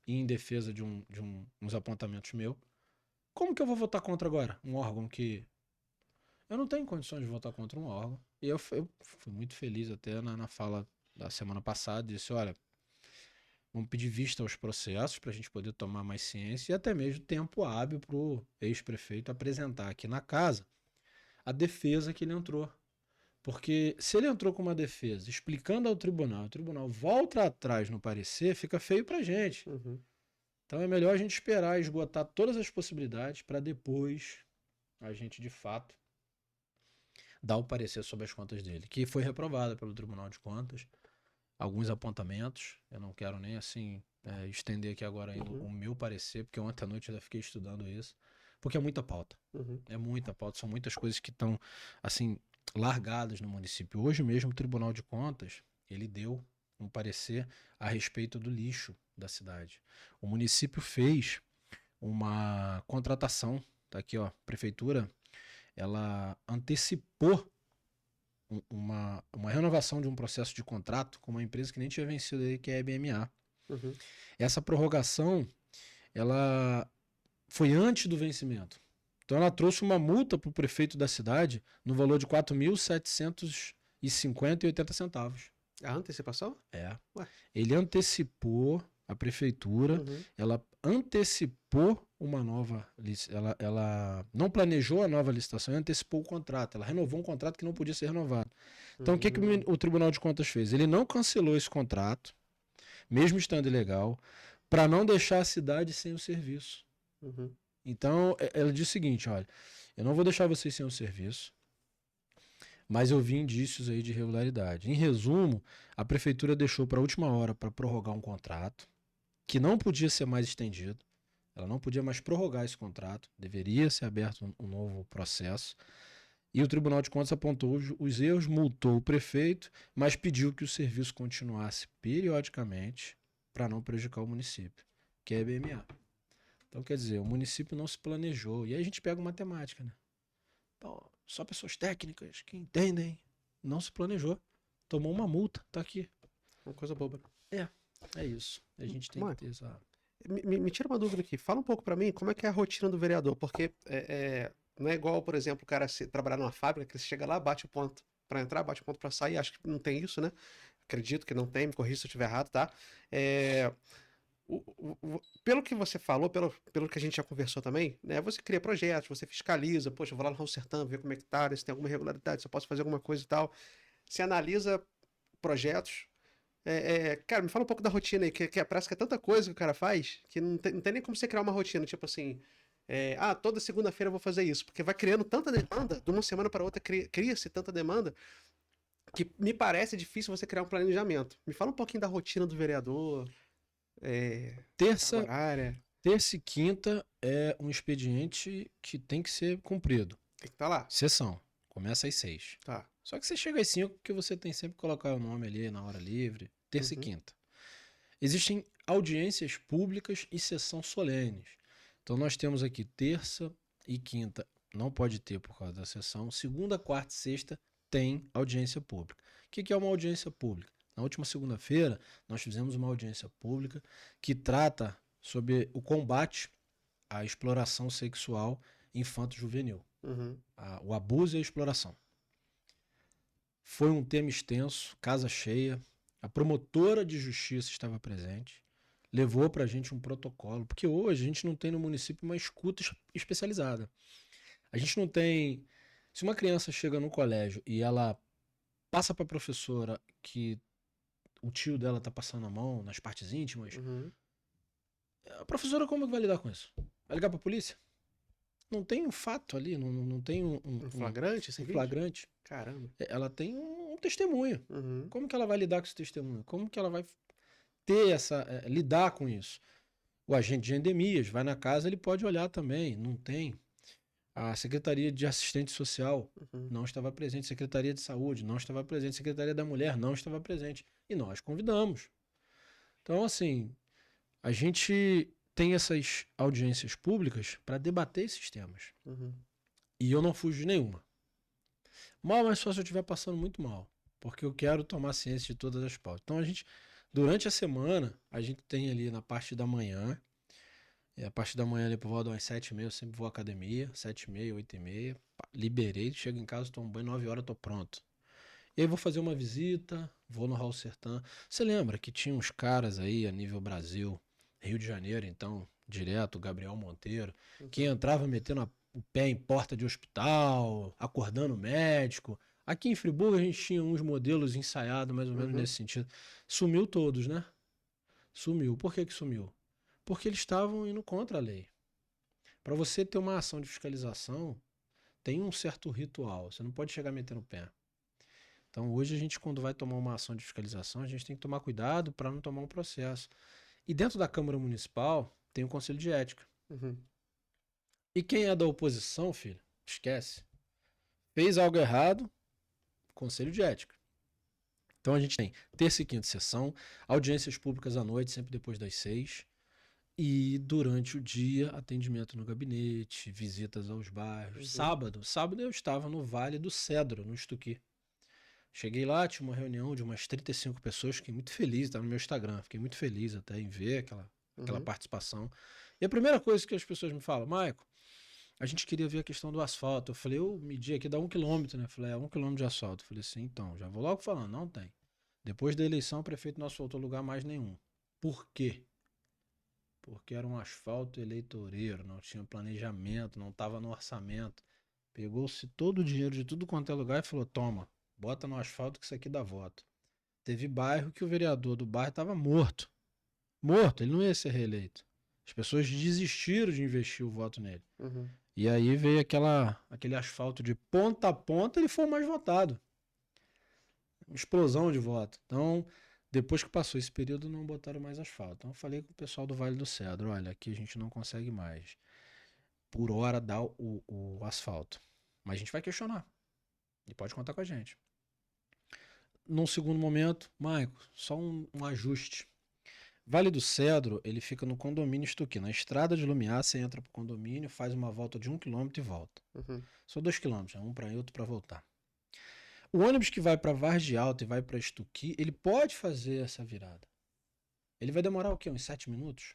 ir em defesa de uns apontamentos meus, como que eu vou votar contra agora? Um órgão que... Eu não tenho condições de votar contra um órgão. E eu fui muito feliz até na fala da semana passada. Disse, olha, vamos pedir vista aos processos para a gente poder tomar mais ciência e até mesmo tempo hábil para o ex-prefeito apresentar aqui na casa a defesa que ele entrou. Porque se ele entrou com uma defesa explicando ao tribunal, o tribunal volta atrás no parecer, fica feio para a gente. Então é melhor a gente esperar esgotar todas as possibilidades para depois a gente, de fato, dar o parecer sobre as contas dele, que foi reprovada pelo Tribunal de Contas. alguns apontamentos. Eu não quero nem assim estender aqui agora ainda o meu parecer, porque ontem à noite eu ainda fiquei estudando isso, porque é muita pauta. É muita pauta, são muitas coisas que estão assim largadas no município. Hoje mesmo o Tribunal de Contas, ele deu um parecer a respeito do lixo da cidade. O município fez uma contratação, tá aqui ó, a prefeitura, ela antecipou uma renovação de um processo de contrato com uma empresa que nem tinha vencido aí, que é a EBMA. Essa prorrogação, ela foi antes do vencimento. Então ela trouxe uma multa para o prefeito da cidade no valor de R$ 4.750,80. A antecipação? É. Ué. Ele antecipou, a prefeitura, ela antecipou uma nova licitação. Ela não planejou a nova licitação, antecipou o contrato. Ela renovou um contrato que não podia ser renovado. Então o que o Tribunal de Contas fez? Ele não cancelou esse contrato, mesmo estando ilegal, para não deixar a cidade sem o serviço. Então, ela diz o seguinte, olha, eu não vou deixar vocês sem o serviço, mas eu vi indícios aí de irregularidade. Em resumo, a prefeitura deixou para a última hora para prorrogar um contrato que não podia ser mais estendido, ela não podia mais prorrogar esse contrato, deveria ser aberto um novo processo, e o Tribunal de Contas apontou os erros, multou o prefeito, mas pediu que o serviço continuasse periodicamente para não prejudicar o município, que é a EBMA. Então, quer dizer, o município não se planejou. E aí a gente pega matemática, né? Pô, só pessoas técnicas que entendem. Não se planejou. Tomou uma multa, tá aqui. Uma coisa boba. É isso. A gente tem que ter essa... Me tira uma dúvida aqui. Fala um pouco pra mim como é que é a rotina do vereador. Porque não é igual, por exemplo, o cara trabalhar numa fábrica, que ele chega lá, bate o ponto pra entrar, bate o ponto pra sair. Acho que não tem isso, né? Acredito que não tem, me corrija se eu estiver errado, tá? Pelo que você falou, pelo que a gente já conversou também, né? Você cria projetos, você fiscaliza, poxa, eu vou lá no Raul Sertã, ver como é que tá, se tem alguma irregularidade, se eu posso fazer alguma coisa e tal. Você analisa projetos. Cara, me fala um pouco da rotina aí, que parece que é tanta coisa que o cara faz, que não tem nem como você criar uma rotina, tipo assim, toda segunda-feira eu vou fazer isso, porque vai criando tanta demanda, de uma semana para outra cria-se tanta demanda, que me parece difícil você criar um planejamento. Me fala um pouquinho da rotina do vereador. Terça e quinta é um expediente que tem que ser cumprido. Tem que estar lá. Sessão. Começa às 6. Tá. Só que você chega às 5 porque você tem sempre que colocar o nome ali na hora livre. Terça e quinta. Existem audiências públicas e sessão solenes. Então nós temos aqui terça e quinta. Não pode ter por causa da sessão. Segunda, quarta e sexta tem audiência pública. O que é uma audiência pública? Na última segunda-feira, nós fizemos uma audiência pública que trata sobre o combate à exploração sexual infanto-juvenil. O abuso e a exploração. Foi um tema extenso, casa cheia. A promotora de justiça estava presente. Levou para a gente um protocolo, porque hoje a gente não tem no município uma escuta especializada. A gente não tem... Se uma criança chega no colégio e ela passa para a professora que o tio dela tá passando a mão nas partes íntimas, a professora como que vai lidar com isso? Vai ligar pra polícia? Não tem um fato ali, não tem um flagrante? Um flagrante. Caramba. Ela tem um testemunho. Como que ela vai lidar com esse testemunho? Como que ela vai ter lidar com isso? O agente de endemias vai na casa, ele pode olhar também. Não tem. A Secretaria de Assistente Social não estava presente. Secretaria de Saúde não estava presente. Secretaria da Mulher não estava presente. E nós convidamos. Então, assim, a gente tem essas audiências públicas para debater esses temas. E eu não fujo de nenhuma. Mal, mas só se eu estiver passando muito mal. Porque eu quero tomar ciência de todas as pautas. Então, durante a semana, a gente tem ali na parte da manhã... a partir da manhã ali por volta das 7h30, eu sempre vou à academia, 7h30, 8h30, liberei, chego em casa, tomo banho, 9 horas eu tô pronto. E aí vou fazer uma visita, vou no Raul Sertã. Você lembra que tinha uns caras aí a nível Brasil, Rio de Janeiro, então, direto, Gabriel Monteiro, que entrava metendo o pé em porta de hospital, acordando médico. Aqui em Friburgo a gente tinha uns modelos ensaiados mais ou menos nesse sentido. Sumiu todos, né? Sumiu. Por que sumiu? Porque eles estavam indo contra a lei. Para você ter uma ação de fiscalização, tem um certo ritual. Você não pode chegar metendo o pé. Então, hoje a gente, quando vai tomar uma ação de fiscalização, a gente tem que tomar cuidado para não tomar um processo. E dentro da Câmara Municipal, tem o Conselho de Ética. Uhum. E quem é da oposição, filho, esquece. Fez algo errado, Conselho de Ética. Então, a gente tem terça e quinta sessão, audiências públicas à noite, sempre depois das 6. E durante o dia, atendimento no gabinete, visitas aos bairros. Uhum. Sábado eu estava no Vale do Cedro, no Estuqui. Cheguei lá, tinha uma reunião de umas 35 pessoas, fiquei muito feliz, estava no meu Instagram, fiquei muito feliz até em ver aquela Uhum. participação. E a primeira coisa que as pessoas me falam, Maico, a gente queria ver a questão do asfalto. Eu falei, eu medi aqui, dá 1 quilômetro, né? Eu falei, 1 quilômetro de asfalto. Eu falei assim, então, já vou logo falando, não tem. Depois da eleição, o prefeito não asfaltou lugar mais nenhum. Por quê? Porque era um asfalto eleitoreiro, não tinha planejamento, não estava no orçamento. Pegou-se todo o dinheiro de tudo quanto é lugar e falou, toma, bota no asfalto que isso aqui dá voto. Teve bairro que o vereador do bairro estava morto. Morto, ele não ia ser reeleito. As pessoas desistiram de investir o voto nele. Uhum. E aí veio aquele asfalto de ponta a ponta, ele foi o mais votado. Uma explosão de voto. Então, depois que passou esse período, não botaram mais asfalto. Então, eu falei com o pessoal do Vale do Cedro, olha, aqui a gente não consegue mais, por hora, dar o asfalto. Mas a gente vai questionar. E pode contar com a gente. Num segundo momento, Maico, só um ajuste. Vale do Cedro, ele fica no condomínio Estuqui. Na estrada de Lumiar, você entra pro condomínio, faz uma volta de 1 quilômetro e volta. Uhum. São 2 quilômetros, um para ir, outro para voltar. O ônibus que vai para Vargem Alta e vai para Estuqui, ele pode fazer essa virada. Ele vai demorar o quê? Uns 7 minutos?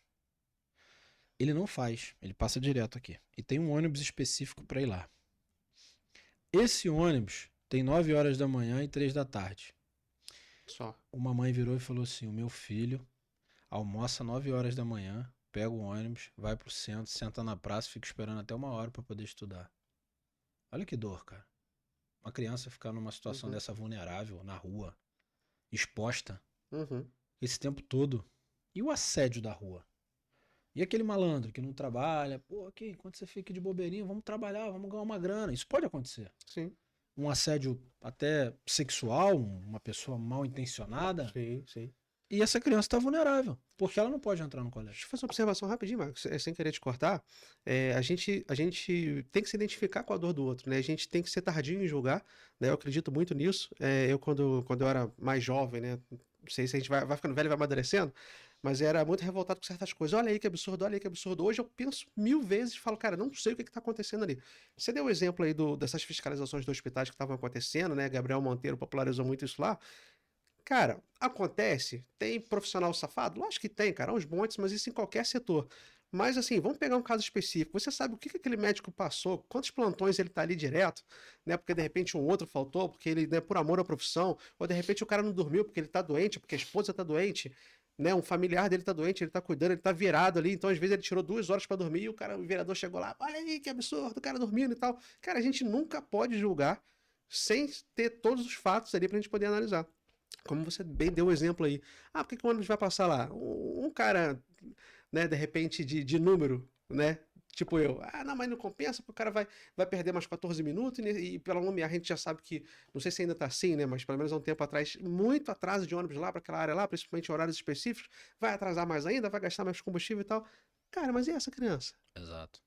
Ele não faz, ele passa direto aqui. E tem um ônibus específico para ir lá. Esse ônibus tem 9 horas da manhã e 3 da tarde. Só. Uma mãe virou e falou assim, o meu filho almoça 9 horas da manhã, pega o ônibus, vai pro centro, senta na praça, fica esperando até 1 hora para poder estudar. Olha que dor, cara. Uma criança ficar numa situação Uhum. dessa vulnerável, na rua, exposta, Uhum. esse tempo todo. E o assédio da rua? E aquele malandro que não trabalha, pô, aqui, enquanto você fica de bobeirinha, vamos trabalhar, vamos ganhar uma grana. Isso pode acontecer. Sim. Um assédio até sexual, uma pessoa mal intencionada, Sim, sim. e essa criança está vulnerável, porque ela não pode entrar no colégio. Deixa eu fazer uma observação rapidinho, Marcos, sem querer te cortar. A gente tem que se identificar com a dor do outro, né? A gente tem que ser tardio em julgar, né? Eu acredito muito nisso. Quando eu era mais jovem, né? Não sei se a gente vai ficando velho e vai amadurecendo, mas era muito revoltado com certas coisas. Olha aí que absurdo, olha aí que absurdo. Hoje eu penso 1000 vezes e falo, cara, não sei o que está acontecendo ali. Você deu o exemplo aí dessas fiscalizações dos hospitais que estavam acontecendo, né? Gabriel Monteiro popularizou muito isso lá. Cara, acontece, tem profissional safado? Lógico que tem, cara, uns montes, mas isso em qualquer setor. Mas assim, vamos pegar um caso específico. Você sabe o que aquele médico passou, quantos plantões ele tá ali direto, né? Porque de repente um outro faltou, porque ele, né, por amor à profissão, ou de repente o cara não dormiu porque ele tá doente, porque a esposa tá doente, né? Um familiar dele tá doente, ele tá cuidando, ele tá virado ali, então às vezes ele tirou 2 horas para dormir e o vereador chegou lá, olha aí que absurdo, o cara dormindo e tal. Cara, a gente nunca pode julgar sem ter todos os fatos ali pra gente poder analisar. Como você bem deu o exemplo aí. Ah, por que o ônibus vai passar lá? Um cara, né, de repente, de número, né? Tipo eu. Ah, não, mas não compensa, porque o cara vai perder mais 14 minutos e pela Lumiar a gente já sabe que, não sei se ainda tá assim, né? Mas pelo menos há um tempo atrás, muito atraso de ônibus lá para aquela área lá, principalmente em horários específicos, vai atrasar mais ainda, vai gastar mais combustível e tal. Cara, mas e essa criança? Exato.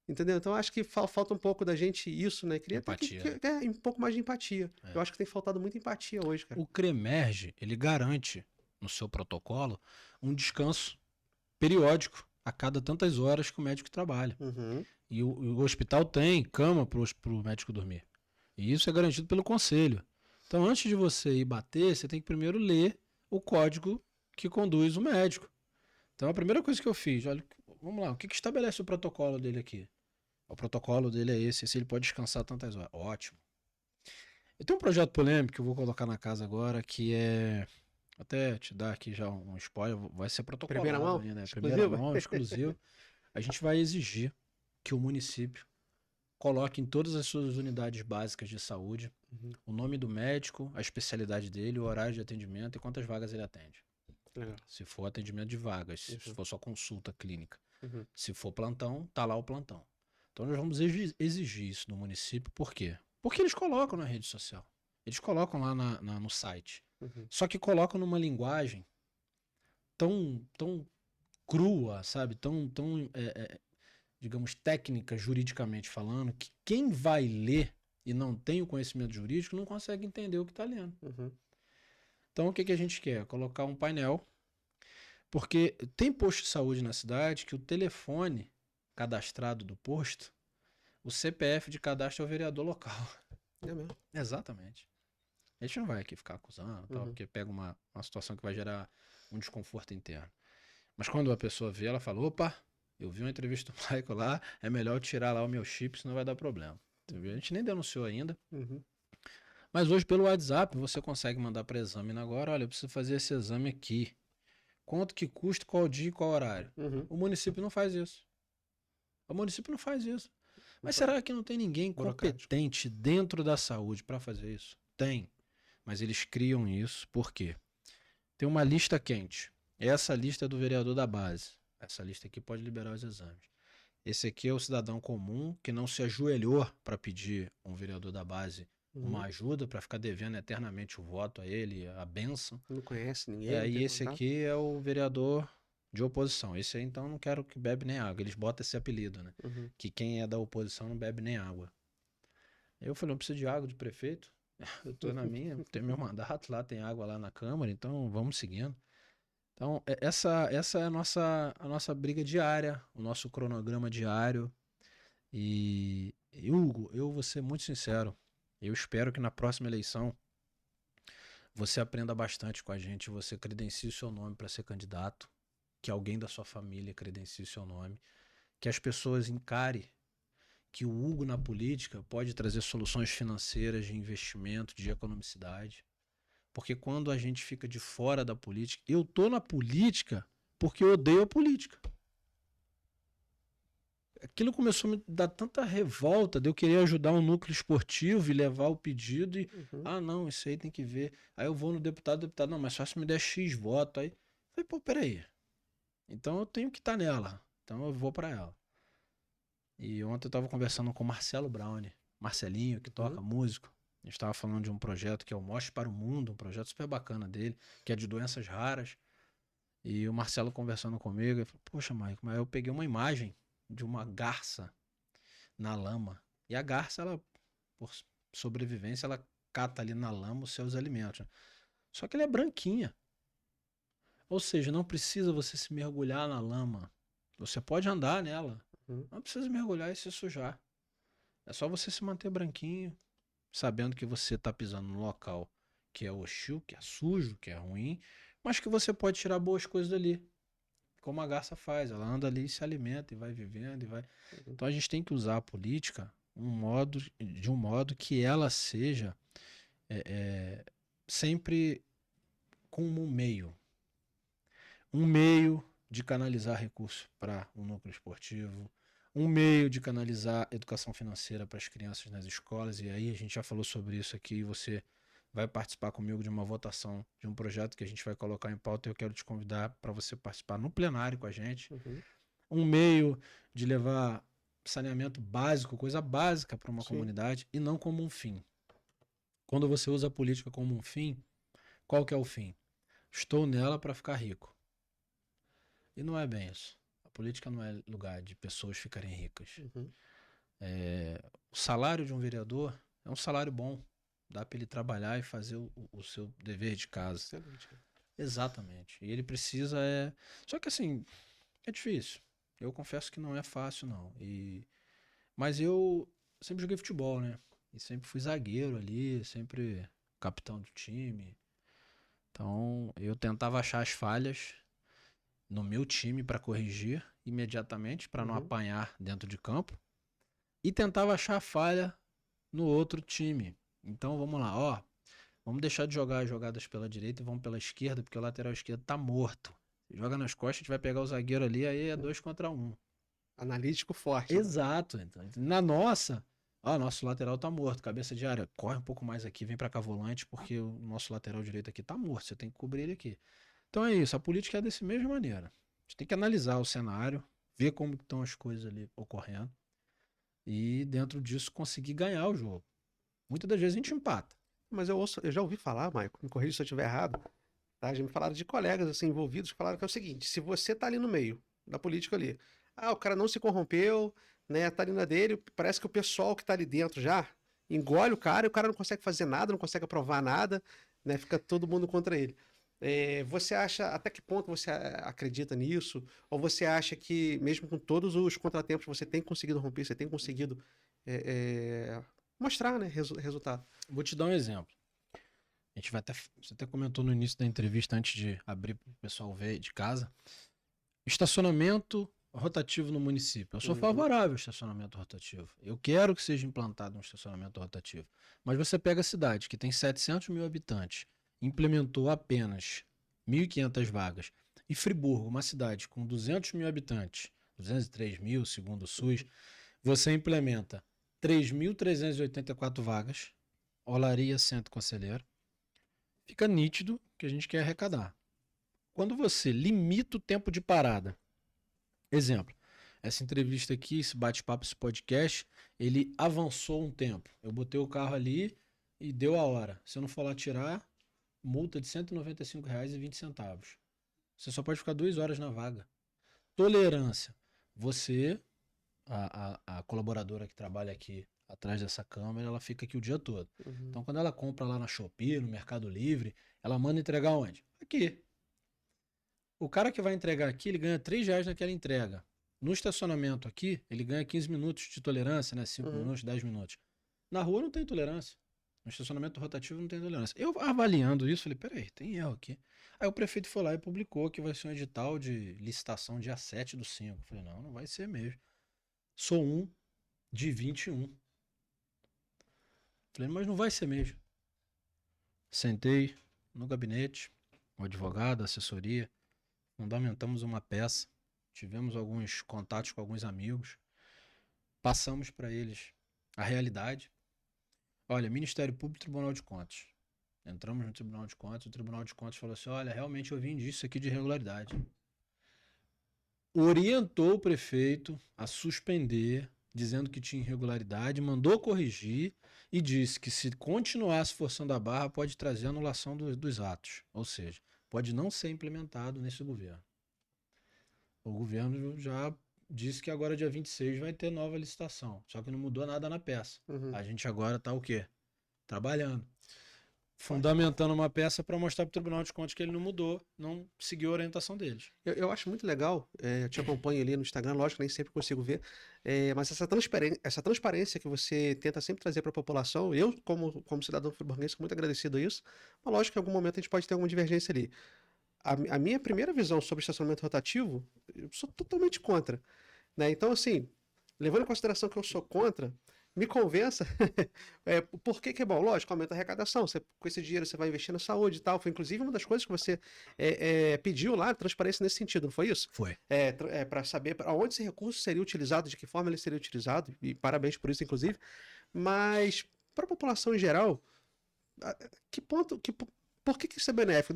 Entendeu? Então acho que falta um pouco da gente isso, né? Queria até Empatia, um pouco mais de empatia. É. Eu acho que tem faltado muita empatia hoje, cara. O CREMERGE, ele garante no seu protocolo um descanso periódico a cada tantas horas que o médico trabalha. Uhum. E o hospital tem cama para o médico dormir. E isso é garantido pelo conselho. Então, antes de você ir bater, você tem que primeiro ler o código que conduz o médico. Então, a primeira coisa que eu fiz, olha, vamos lá, o que estabelece o protocolo dele aqui? O protocolo dele é esse, se ele pode descansar tantas horas. Ótimo. Eu tenho um projeto polêmico que eu vou colocar na casa agora, que é, até te dar aqui já um spoiler, vai ser protocolado. Primeira mão? Aí, né? Exclusiva? Primeira mão, exclusivo. A gente vai exigir que o município coloque em todas as suas unidades básicas de saúde o nome do médico, a especialidade dele, o horário de atendimento e quantas vagas ele atende. Legal. Se for atendimento de vagas, se Uhum. for só consulta clínica. Uhum. Se for plantão, tá lá o plantão. Então nós vamos exigir isso do município, por quê? Porque eles colocam na rede social. Eles colocam lá no site. Uhum. Só que colocam numa linguagem tão crua, sabe? Digamos, técnica, juridicamente falando, que quem vai ler e não tem o conhecimento jurídico não consegue entender o que está lendo. Uhum. Então, o que a gente quer? Colocar um painel, porque tem posto de saúde na cidade que o telefone cadastrado do posto, o CPF de cadastro é o vereador local. É mesmo. Exatamente. A gente não vai aqui ficar acusando, tal, Uhum. porque pega uma situação que vai gerar um desconforto interno. Mas quando a pessoa vê, ela fala, opa, eu vi uma entrevista do Michael lá, é melhor eu tirar lá o meu chip, senão vai dar problema. Entendeu? A gente nem denunciou ainda. Uhum. Mas hoje pelo WhatsApp você consegue mandar para exame agora, olha, eu preciso fazer esse exame aqui. Quanto que custa, qual dia e qual horário? Uhum. O município não faz isso. O município não faz isso. Mas será que não tem ninguém Burocrático. competente dentro da saúde para fazer isso? Tem. Mas eles criam isso por quê? Tem uma lista quente. Essa lista é do vereador da base. Essa lista aqui pode liberar os exames. Esse aqui é o cidadão comum que não se ajoelhou para pedir um vereador da base uma ajuda para ficar devendo eternamente o voto a ele, a bênção. Não conhece ninguém. E não aí tem esse contato. aqui é o vereador de oposição. Esse aí então não quero que bebe nem água. Eles botam esse apelido, né? Uhum. Que quem é da oposição não bebe nem água. Eu falei, não preciso de água de prefeito. Eu tô na minha, tenho meu mandato lá, tem água lá na Câmara, então vamos seguindo. Então, essa é a nossa briga diária, o nosso cronograma diário. E, Hugo, eu vou ser muito sincero. Eu espero que na próxima eleição você aprenda bastante com a gente, você credencie o seu nome para ser candidato, que alguém da sua família credencie o seu nome, que as pessoas encarem que o Hugo na política pode trazer soluções financeiras, de investimento, de economicidade. Porque quando a gente fica de fora da política, eu tô na política porque eu odeio a política. Aquilo começou a me dar tanta revolta de eu querer ajudar um núcleo esportivo e levar o pedido e, não, isso aí tem que ver. Aí eu vou no deputado, não, mas só se me der X voto. Aí eu falei, pô, peraí. Então eu tenho que estar nela. Então eu vou para ela. E ontem eu tava conversando com o Marcelo Browne, Marcelinho, que toca músico. A gente tava falando de um projeto que é o Mostre para o Mundo, um projeto super bacana dele, que é de doenças raras. E o Marcelo conversando comigo, ele falou, poxa, Maico, mas eu peguei uma imagem de uma garça na lama. E a garça, ela, por sobrevivência, ela cata ali na lama os seus alimentos. Né? Só que ela é branquinha. Ou seja, não precisa você se mergulhar na lama. Você pode andar nela. Não precisa mergulhar e se sujar. É só você se manter branquinho, sabendo que você está pisando num local que é hostil, que é sujo, que é ruim, mas que você pode tirar boas coisas dali. Como a garça faz, ela anda ali e se alimenta e vai vivendo e vai. Então a gente tem que usar a política de um modo que ela seja sempre como um meio de canalizar recursos para o núcleo esportivo, um meio de canalizar educação financeira para as crianças nas escolas, e aí a gente já falou sobre isso aqui, você vai participar comigo de uma votação de um projeto que a gente vai colocar em pauta e eu quero te convidar para você participar no plenário com a gente. Um meio de levar saneamento básico, coisa básica para uma comunidade e não como um fim. Quando você usa a política como um fim, qual que é o fim? Estou nela para ficar rico. E não é bem isso. A política não é lugar de pessoas ficarem ricas. O salário de um vereador é um salário bom. Dá para ele trabalhar e fazer o seu dever de casa. Excelente. Exatamente. E ele precisa Só que assim, é difícil. Eu confesso que não é fácil, não. Mas eu sempre joguei futebol, né? E sempre fui zagueiro ali, sempre capitão do time. Então, eu tentava achar as falhas no meu time para corrigir imediatamente, para não apanhar dentro de campo. E tentava achar a falha no outro time. Então, vamos lá, vamos deixar de jogar as jogadas pela direita e vamos pela esquerda, porque o lateral esquerdo tá morto. Joga nas costas, a gente vai pegar o zagueiro ali, aí é 2 contra 1. Analítico forte. Exato. Então, na nossa, nosso lateral tá morto, cabeça de área, corre um pouco mais aqui, vem pra cá volante, porque o nosso lateral direito aqui tá morto, você tem que cobrir ele aqui. Então é isso, a política é dessa mesma maneira. A gente tem que analisar o cenário, ver como estão as coisas ali ocorrendo e dentro disso conseguir ganhar o jogo. Muitas das vezes a gente empata. Mas eu já ouvi falar, Maico, me corrija se eu estiver errado, tá? Já me falaram de colegas assim, envolvidos que falaram que é o seguinte: se você tá ali no meio da política ali, o cara não se corrompeu, né? Tá ali na dele, parece que o pessoal que tá ali dentro já engole o cara e o cara não consegue fazer nada, não consegue aprovar nada, né? Fica todo mundo contra ele. Você acha, até que ponto você acredita nisso? Ou você acha que, mesmo com todos os contratempos, você tem conseguido romper, você tem conseguido mostrar, né, resultado? Vou te dar um exemplo. A gente vai até. Você até comentou no início da entrevista, antes de abrir para o pessoal ver de casa. Estacionamento rotativo no município. Eu sou favorável ao estacionamento rotativo. Eu quero que seja implantado um estacionamento rotativo. Mas você pega a cidade, que tem 700 mil habitantes, implementou apenas 1.500 vagas. E Friburgo, uma cidade com 200 mil habitantes, 203 mil, segundo o SUS, você implementa 3.384 vagas, Olaria, Centro Conselheiro. Fica nítido que a gente quer arrecadar. Quando você limita o tempo de parada, exemplo, essa entrevista aqui, esse bate-papo, esse podcast, ele avançou um tempo. Eu botei o carro ali e deu a hora. Se eu não for lá tirar, multa de R$ 195,20. Você só pode ficar 2 horas na vaga. Tolerância. Você, a colaboradora que trabalha aqui atrás dessa câmera, ela fica aqui o dia todo. Então, quando ela compra lá na Shopee, no Mercado Livre, ela manda entregar onde? Aqui. O cara que vai entregar aqui, ele ganha R$3 naquela entrega. No estacionamento aqui, ele ganha 15 minutos de tolerância, né? 5 minutos, 10 minutos. Na rua não tem tolerância. No estacionamento rotativo não tem tolerância. Eu avaliando isso, falei, peraí, tem erro aqui. Aí o prefeito foi lá e publicou que vai ser um edital de licitação dia 7/5. Falei, não vai ser mesmo. Sou um de 21. Falei, mas não vai ser mesmo. Sentei no gabinete, o advogado, a assessoria, fundamentamos uma peça, tivemos alguns contatos com alguns amigos, passamos para eles a realidade. Olha, Ministério Público e Tribunal de Contas. Entramos no Tribunal de Contas, o Tribunal de Contas falou assim, olha, realmente eu vi indício aqui de irregularidade. Orientou o prefeito a suspender, dizendo que tinha irregularidade, mandou corrigir e disse que se continuasse forçando a barra, pode trazer anulação dos atos. Ou seja, pode não ser implementado nesse governo. O governo já disse que agora, dia 26, vai ter nova licitação. Só que não mudou nada na peça. A gente agora está o quê? Trabalhando. Fundamentando uma peça para mostrar para o Tribunal de Contas que ele não mudou, não seguiu a orientação deles. Eu acho muito legal, eu te acompanho ali no Instagram, lógico, nem sempre consigo ver, mas essa transparência que você tenta sempre trazer para a população, eu, como cidadão friburguense, sou muito agradecido a isso, mas lógico que em algum momento a gente pode ter alguma divergência ali. A minha primeira visão sobre estacionamento rotativo, eu sou totalmente contra, né? Então, assim, levando em consideração que eu sou contra, me convença por que é bom. Lógico, aumenta a arrecadação. Com esse dinheiro você vai investir na saúde e tal. Foi inclusive uma das coisas que você pediu lá, transparência nesse sentido, não foi isso? Foi. Para saber para onde esse recurso seria utilizado, de que forma ele seria utilizado, e parabéns por isso, inclusive. Mas, para a população em geral, por que isso é benéfico?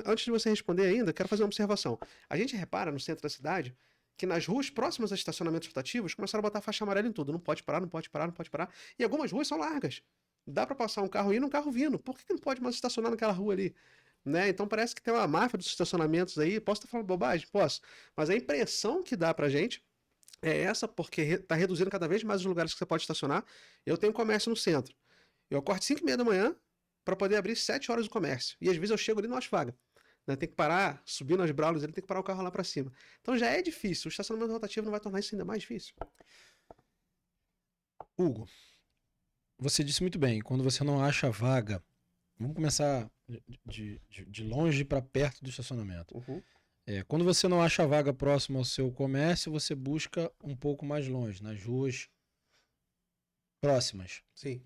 Antes de você responder ainda, quero fazer uma observação. A gente repara no centro da cidade que nas ruas próximas a estacionamentos rotativos começaram a botar faixa amarela em tudo. Não pode parar, não pode parar, não pode parar. E algumas ruas são largas. Dá para passar um carro indo e um carro vindo. Por que não pode mais estacionar naquela rua ali? Né? Então parece que tem uma máfia dos estacionamentos aí. Posso estar falando bobagem? Posso. Mas a impressão que dá pra gente é essa, porque está reduzindo cada vez mais os lugares que você pode estacionar. Eu tenho comércio no centro. Eu acordo 5h30 da manhã para poder abrir 7 horas o comércio. E às vezes eu chego ali e não acho vaga. Tem que parar, subir nas braulas, ele tem que parar o carro lá para cima. Então já é difícil. O estacionamento rotativo não vai tornar isso ainda mais difícil. Hugo, você disse muito bem, quando você não acha vaga, vamos começar de longe para perto do estacionamento. Quando você não acha vaga próximo ao seu comércio, você busca um pouco mais longe, nas ruas próximas. Sim.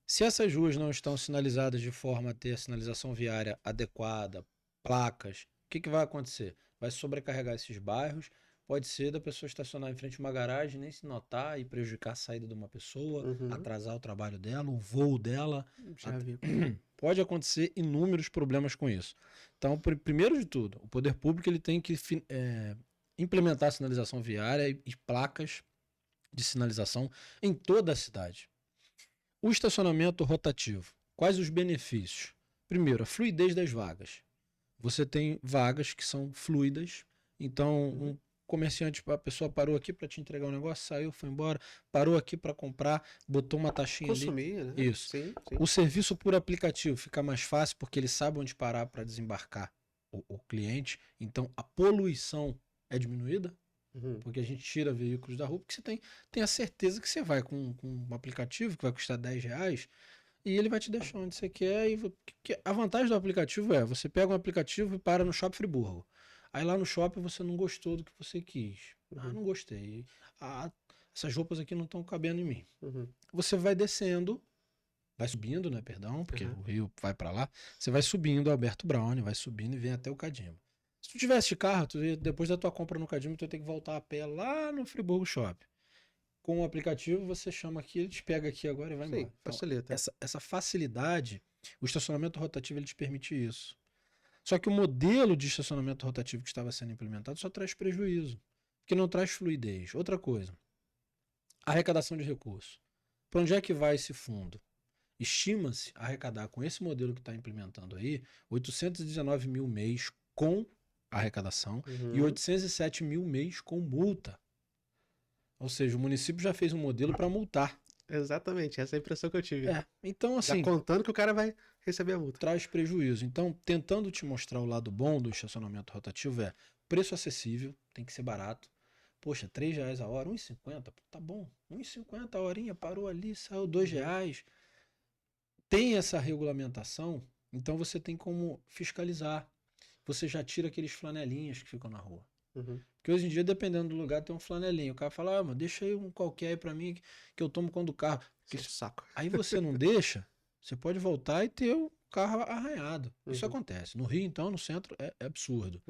Se essas ruas não estão sinalizadas de forma a ter a sinalização viária adequada, placas, o que vai acontecer? Vai sobrecarregar esses bairros, pode ser da pessoa estacionar em frente a uma garagem, nem se notar e prejudicar a saída de uma pessoa, atrasar o trabalho dela, o voo dela. Já vi. Pode acontecer inúmeros problemas com isso. Então, primeiro de tudo, o poder público ele tem que implementar a sinalização viária e placas de sinalização em toda a cidade. O estacionamento rotativo. Quais os benefícios? Primeiro, a fluidez das vagas. Você tem vagas que são fluidas, então um comerciante, a pessoa parou aqui para te entregar um negócio, saiu, foi embora, parou aqui para comprar, botou uma taxinha ali. Consumir, né? Isso. Sim. O serviço por aplicativo fica mais fácil porque ele sabe onde parar para desembarcar o cliente, então a poluição é diminuída, porque a gente tira veículos da rua, porque você tem a certeza que você vai com um aplicativo que vai custar R$10 e ele vai te deixar onde você quer. A vantagem do aplicativo é, você pega um aplicativo e para no Shopping Friburgo. Aí lá no shopping você não gostou do que você quis. Não gostei. Essas roupas aqui não estão cabendo em mim. Você vai descendo, vai subindo, né, perdão, porque o Rio vai para lá. Você vai subindo Alberto Browne, vai subindo e vem até o Cadima. Se tu tivesse de carro, depois da tua compra no Cadima, tu ia ter que voltar a pé lá no Friburgo Shopping. Com o aplicativo, você chama aqui, ele te pega aqui agora e vai embora. Sim, facilita. Então, essa facilidade, o estacionamento rotativo, ele te permite isso. Só que o modelo de estacionamento rotativo que estava sendo implementado só traz prejuízo, porque não traz fluidez. Outra coisa, arrecadação de recursos. Para onde é que vai esse fundo? Estima-se arrecadar com esse modelo que está implementando aí 819 mil mês com arrecadação e 807 mil mês com multa. Ou seja, o município já fez um modelo para multar. Exatamente, essa é a impressão que eu tive. Então assim... Já contando que o cara vai receber a multa. Traz prejuízo. Então, tentando te mostrar o lado bom do estacionamento rotativo preço acessível, tem que ser barato. Poxa, R$3 a hora, R$1,50, tá bom. R$1,50 a horinha, parou ali, saiu R$2. Tem essa regulamentação, então você tem como fiscalizar. Você já tira aqueles flanelinhas que ficam na rua. Porque hoje em dia, dependendo do lugar, tem um flanelinho. O cara fala, mas deixa aí um qualquer aí pra mim que eu tomo quando o carro. Saco. Aí você não deixa, você pode voltar e ter o carro arranhado. Isso acontece. No Rio, então, no centro, é absurdo.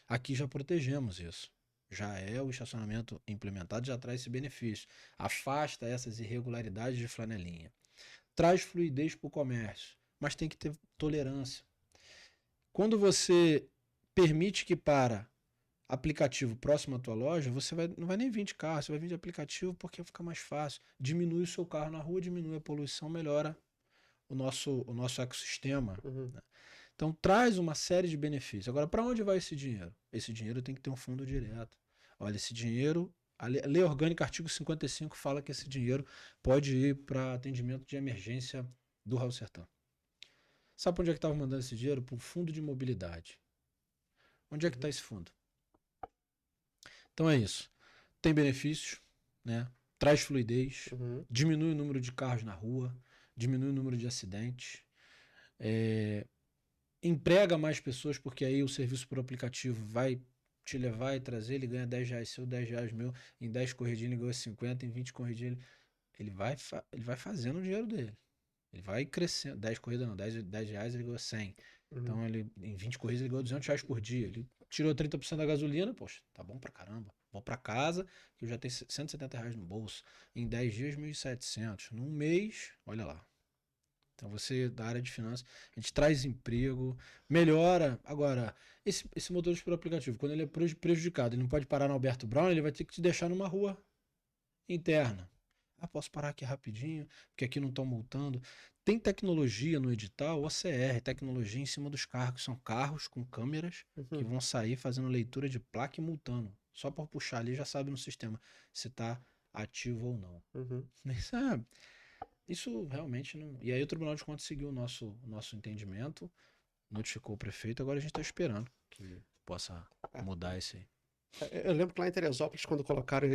Aqui já protegemos isso. Já é o estacionamento implementado, já traz esse benefício. Afasta essas irregularidades de flanelinha. Traz fluidez para o comércio, mas tem que ter tolerância. Quando você permite que para aplicativo próximo à tua loja, você não vai nem vir de carro, você vai vir de aplicativo porque fica mais fácil. Diminui o seu carro na rua, diminui a poluição, melhora o nosso ecossistema. Né? Então traz uma série de benefícios. Agora, para onde vai esse dinheiro? Esse dinheiro tem que ter um fundo direto. Olha, esse dinheiro, a Lei Orgânica, artigo 55, fala que esse dinheiro pode ir para atendimento de emergência do Raul Sertã. Sabe para onde é que estava mandando esse dinheiro? Para o fundo de mobilidade. Onde é que está esse fundo? Então é isso. Tem benefícios, né? Traz fluidez, diminui o número de carros na rua, diminui o número de acidentes, emprega mais pessoas, porque aí o serviço por aplicativo vai te levar e trazer, ele ganha R$10 seu, R$10 meu, em 10 corridinhas ele ganhou 50, em 20 corridinhas ele vai fazendo o dinheiro dele. Ele vai crescendo, 10 corridas não, 10 reais ele ganhou 100. Então em 20 corridas ele ganhou R$200 por dia. Ele tirou 30% da gasolina, poxa, tá bom pra caramba. Vou pra casa, que eu já tenho R$170 no bolso. Em 10 dias, 1.700. Num mês, olha lá. Então você, da área de finanças, a gente traz emprego, melhora. Agora, esse motorista por aplicativo, quando ele é prejudicado, ele não pode parar no Alberto Brown, ele vai ter que te deixar numa rua interna. Posso parar aqui rapidinho, porque aqui não estão multando. Tem tecnologia no edital, OCR, tecnologia em cima dos carros. São carros com câmeras que vão sair fazendo leitura de placa e multando. Só por puxar ali já sabe no sistema se está ativo ou não. Isso realmente não... E aí o Tribunal de Contas seguiu o nosso entendimento, notificou o prefeito, agora a gente está esperando que possa mudar esse aí. Eu lembro que lá em Teresópolis, quando colocaram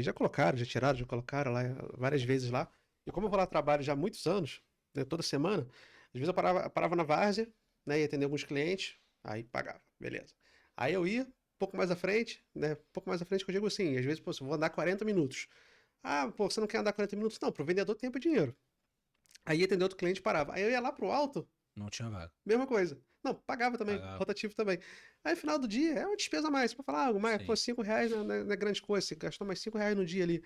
já colocaram lá várias vezes lá. E como eu vou lá trabalho já há muitos anos, né, toda semana, às vezes eu parava na várzea, né, ia atender alguns clientes, aí pagava, beleza. Aí eu ia, um pouco mais à frente, né, um pouco mais à frente que eu digo assim, às vezes, pô, eu vou andar 40 minutos. Pô, você não quer andar 40 minutos? Não, pro vendedor tempo e dinheiro. Aí ia atender outro cliente e parava. Aí eu ia lá pro alto, não tinha vaga. Mesma coisa. Não, pagava também, rotativo também. Aí, no final do dia, é uma despesa a mais. Pra falar, pô, R$5 não é grande coisa, você gastou mais R$5 no dia ali,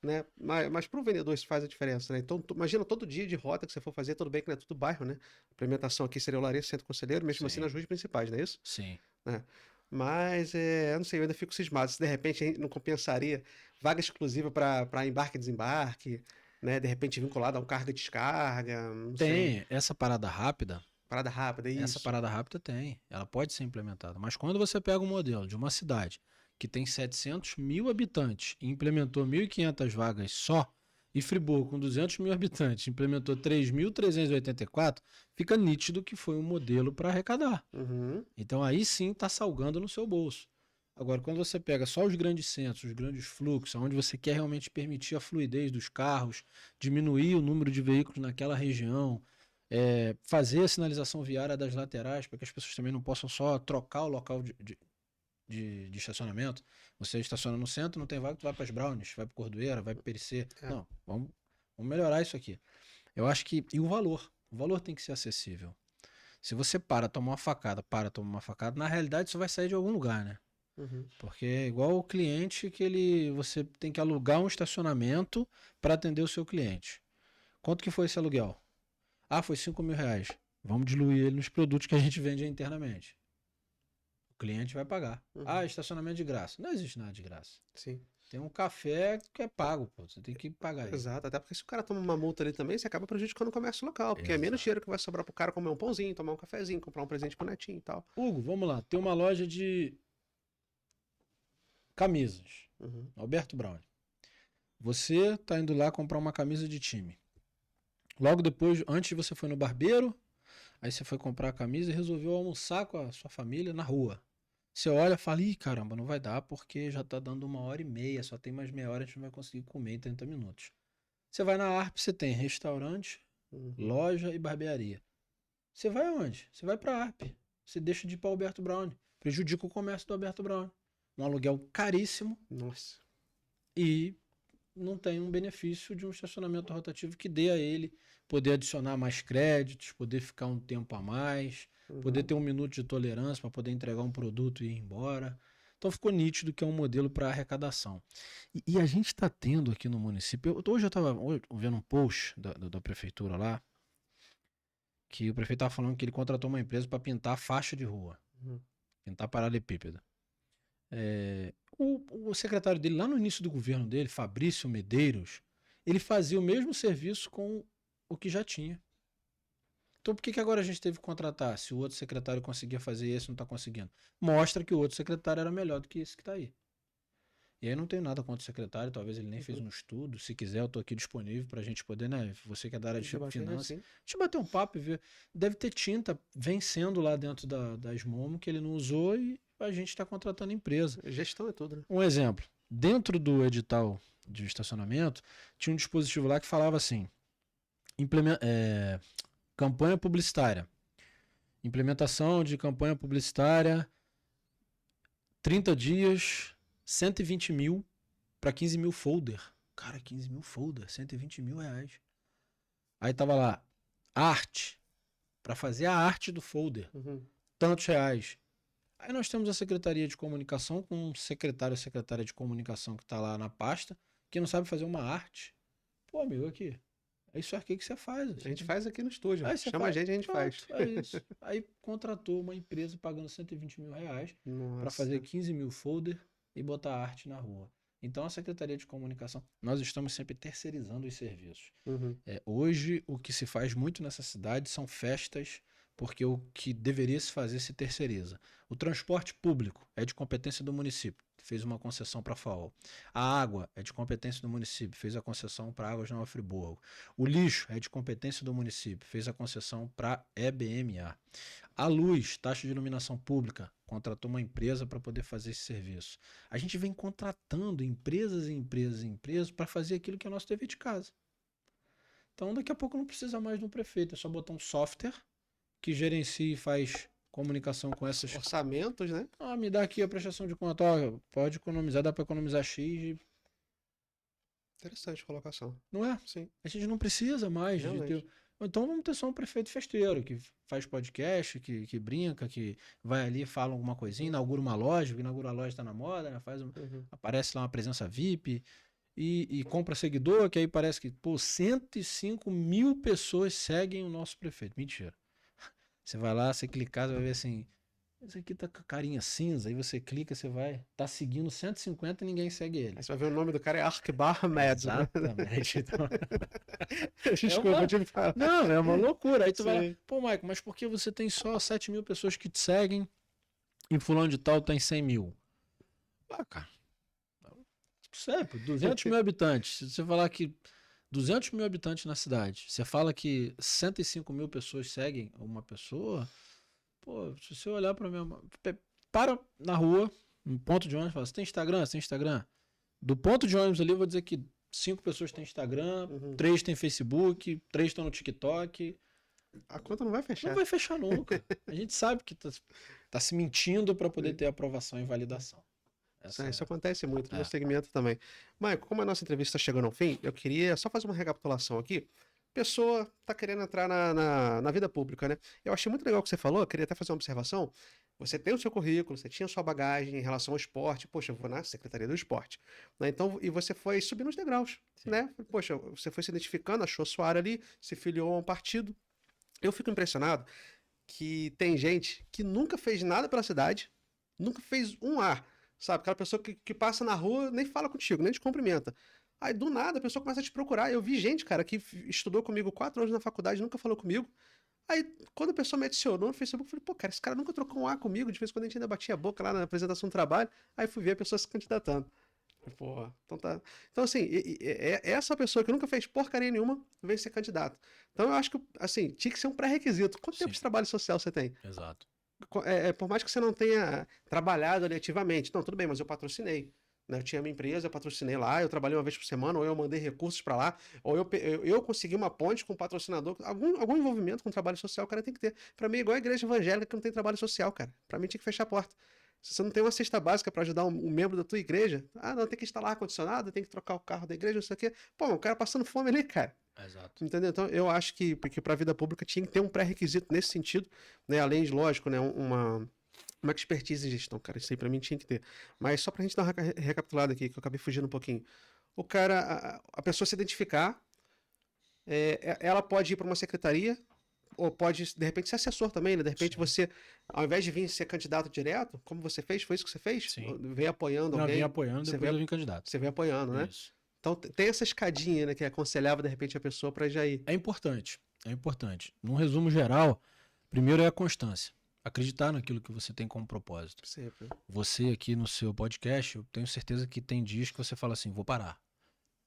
né? Mas pro vendedor isso faz a diferença, né? Então, imagina todo dia de rota que você for fazer, tudo bem que não é tudo bairro, né? A implementação aqui seria o Lares, Centro Conselheiro, mesmo assim nas ruas principais, não é isso? Sim. Né? Mas, eu não sei, eu ainda fico cismado. Se de repente a gente não compensaria vaga exclusiva para embarque e desembarque, né? De repente vinculado a um carga e descarga, não sei. Tem essa parada rápida. Parada rápida, é Essa isso. parada rápida tem, ela pode ser implementada. Mas quando você pega um modelo de uma cidade que tem 700 mil habitantes e implementou 1.500 vagas só, e Friburgo, com 200 mil habitantes, implementou 3.384, fica nítido que foi um modelo para arrecadar. Uhum. Então aí sim está salgando no seu bolso. Agora, quando você pega só os grandes centros, os grandes fluxos, onde você quer realmente permitir a fluidez dos carros, diminuir o número de veículos naquela região, fazer a sinalização viária das laterais, para que as pessoas também não possam só trocar o local de estacionamento. Você estaciona no centro, não tem vaga, tu vai para as Brownies, vai para Cordoeira, vai para Pericê. Não, vamos melhorar isso aqui. Eu acho que... E o valor tem que ser acessível. Se você tomar uma facada, na realidade isso vai sair de algum lugar, né? Uhum. Porque é igual o cliente que você tem que alugar um estacionamento para atender o seu cliente. Quanto que foi esse aluguel? Ah, foi 5 mil reais. Vamos diluir ele nos produtos que a gente vende internamente. O cliente vai pagar. Uhum. Ah, estacionamento de graça. Não existe nada de graça. Sim. Tem um café que é pago, pô. Você tem que pagar ele. Exato, até porque se o cara toma uma multa ali também, você acaba prejudicando o comércio local, porque é menos Exato. dinheiro que vai sobrar pro cara comer um pãozinho, tomar um cafezinho, comprar um presente pro netinho e tal. Hugo, vamos lá. Tem uma loja de camisas. Uhum. Alberto Brown. Você tá indo lá comprar uma camisa de time. Logo depois, antes você foi no barbeiro, aí você foi comprar a camisa e resolveu almoçar com a sua família na rua. Você olha e fala, ih, caramba, não vai dar porque já tá dando 1h30, só tem mais meia hora, a gente não vai conseguir comer em 30 minutos. Você vai na ARP, você tem restaurante, loja e barbearia. Você vai aonde? Você vai pra ARP. Você deixa de ir pra Alberto Brown. Prejudica o comércio do Alberto Brown. Um aluguel caríssimo. Nossa. E não tem um benefício de um estacionamento rotativo que dê a ele poder adicionar mais créditos, poder ficar um tempo a mais, poder ter 1 minuto de tolerância para poder entregar um produto e ir embora. Então ficou nítido que é um modelo para arrecadação. E a gente está tendo aqui no município... Hoje eu estava vendo um post da prefeitura lá, que o prefeito estava falando que ele contratou uma empresa para pintar faixa de rua, pintar paralelepípedo. O secretário dele, lá no início do governo dele, Fabrício Medeiros, ele fazia o mesmo serviço com o que já tinha. Então por que agora a gente teve que contratar? Se o outro secretário conseguia fazer e esse não está conseguindo. Mostra que o outro secretário era melhor do que esse que está aí. E aí não tenho nada contra o secretário, talvez ele nem fez um estudo. Se quiser, eu estou aqui disponível para a gente poder, né? Você que é da área de finanças. A gente bater um papo e ver. Deve ter tinta vencendo lá dentro da Smomo que ele não usou e a gente está contratando empresa. Gestão é tudo, né? Um exemplo. Dentro do edital de estacionamento, tinha um dispositivo lá que falava assim: campanha publicitária. Implementação de campanha publicitária, 30 dias, 120 mil para 15 mil folder. Cara, 15 mil folder, 120 mil reais. Aí tava lá, arte, para fazer a arte do folder, tantos reais. Aí nós temos a Secretaria de Comunicação com um secretário ou secretária de comunicação que está lá na pasta, que não sabe fazer uma arte. Pô, amigo, aqui, é isso aqui que você faz. A gente faz aqui no estúdio. Aí Chama a gente faz. É isso. Aí contratou uma empresa pagando 120 mil reais para fazer 15 mil folder e botar arte na rua. Então a Secretaria de Comunicação, nós estamos sempre terceirizando os serviços. Hoje o que se faz muito nessa cidade são festas, porque o que deveria se fazer se terceiriza. O transporte público é de competência do município, fez uma concessão para a FAO. A água é de competência do município, fez a concessão para Águas Nova Friburgo. O lixo é de competência do município, fez a concessão para EBMA. A luz, taxa de iluminação pública, contratou uma empresa para poder fazer esse serviço. A gente vem contratando empresas e empresas e empresas para fazer aquilo que é nosso dever de casa. Então daqui a pouco não precisa mais de um prefeito, é só botar um software que gerencia e faz comunicação com essas... Orçamentos, né? Ah, me dá aqui a prestação de conta, ó, pode economizar, dá para economizar X. Interessante colocação. Não é? Sim. A gente não precisa mais de ter... Então vamos ter só um prefeito festeiro, que faz podcast, que brinca, que vai ali, fala alguma coisinha, inaugura uma loja, inaugura a loja, tá na moda, né? Aparece lá uma presença VIP e compra seguidor, que aí parece que, pô, 105 mil pessoas seguem o nosso prefeito. Mentira. Você vai lá, você clicar, você vai ver assim, Esse aqui tá com a carinha cinza, aí você clica, você vai, tá seguindo 150 e ninguém segue ele. Aí você vai ver o nome do cara é Arkbar Med. Né? Exatamente. Então, Desculpa, eu tive que falar. não, é uma loucura. Aí tu vai lá, Sim. pô, Michael, mas por que você tem só 7 mil pessoas que te seguem e fulano de tal tem 100 mil? Ah, cara, pô, 200 mil habitantes. Se você falar que 200 mil habitantes na cidade, você fala que 105 mil pessoas seguem uma pessoa, pô, se você olhar pra minha... Para na rua, no ponto de ônibus, fala, você tem Instagram? Você tem Instagram? Do ponto de ônibus ali, eu vou dizer que 5 pessoas têm Instagram, 3 têm Facebook, 3 estão no TikTok. A conta não vai fechar. Não vai fechar nunca. A gente sabe que tá se mentindo para poder ter aprovação e validação. Isso acontece muito no É. meu segmento também. Maico, como a nossa entrevista está chegando ao fim, eu queria só fazer uma recapitulação aqui. Pessoa tá querendo entrar na vida pública, né? Eu achei muito legal o que você falou, eu queria até fazer uma observação. Você tem o seu currículo, você tinha a sua bagagem em relação ao esporte. Poxa, eu vou na Secretaria do Esporte. Né? Então, e você foi subindo os degraus, né? Poxa, você foi se identificando, achou a sua área ali, se filiou a um partido. Eu fico impressionado que tem gente que nunca fez nada pela cidade, nunca fez um ar, sabe? Aquela pessoa que passa na rua, nem fala contigo, nem te cumprimenta. Aí, do nada, a pessoa começa a te procurar. Eu vi gente, cara, que estudou comigo 4 anos na faculdade, nunca falou comigo. Aí, quando a pessoa me adicionou no Facebook, eu falei, pô, cara, esse cara nunca trocou um ar comigo, de vez em quando a gente ainda batia a boca lá na apresentação do trabalho. Aí fui ver a pessoa se candidatando. Porra, então tá. Então, assim, essa pessoa que nunca fez porcaria nenhuma veio ser candidato. Então, eu acho que, assim, tinha que ser um pré-requisito. Quanto tempo Sim. de trabalho social você tem? Exato. Por mais que você não tenha trabalhado ali ativamente. Não, tudo bem, mas eu patrocinei. Né? Eu tinha minha empresa, eu patrocinei lá, eu trabalhei uma vez por semana, ou eu mandei recursos para lá, ou eu consegui uma ponte com um patrocinador. Algum envolvimento com trabalho social o cara tem que ter. Para mim, é igual a igreja evangélica que não tem trabalho social, cara. Para mim, tinha que fechar a porta. Se você não tem uma cesta básica para ajudar um membro da tua igreja, não, tem que instalar ar-condicionado, tem que trocar o carro da igreja, não sei o quê. Pô, o cara passando fome ali, cara. Exato. Entendeu? Então, eu acho que porque para a vida pública tinha que ter um pré-requisito nesse sentido, né? Além de, lógico, né, uma expertise em gestão, cara. Isso aí para mim tinha que ter. Mas só pra gente dar uma recapitulada aqui, que eu acabei fugindo um pouquinho. O cara, a pessoa se identificar, ela pode ir para uma secretaria, ou pode, de repente, ser assessor também, né? De repente, você, ao invés de vir ser candidato direto, como você fez, foi isso que você fez? Sim. Veio apoiando Não, alguém. vim apoiando, você depois veio, eu vim candidato. Você veio apoiando, né? Isso. Então, tem essa escadinha, né? Que aconselhava, de repente, a pessoa para já ir. É importante. É importante. Num resumo geral, primeiro é a constância. Acreditar naquilo que você tem como propósito. Sempre. Você aqui no seu podcast, eu tenho certeza que tem dias que você fala assim, vou parar.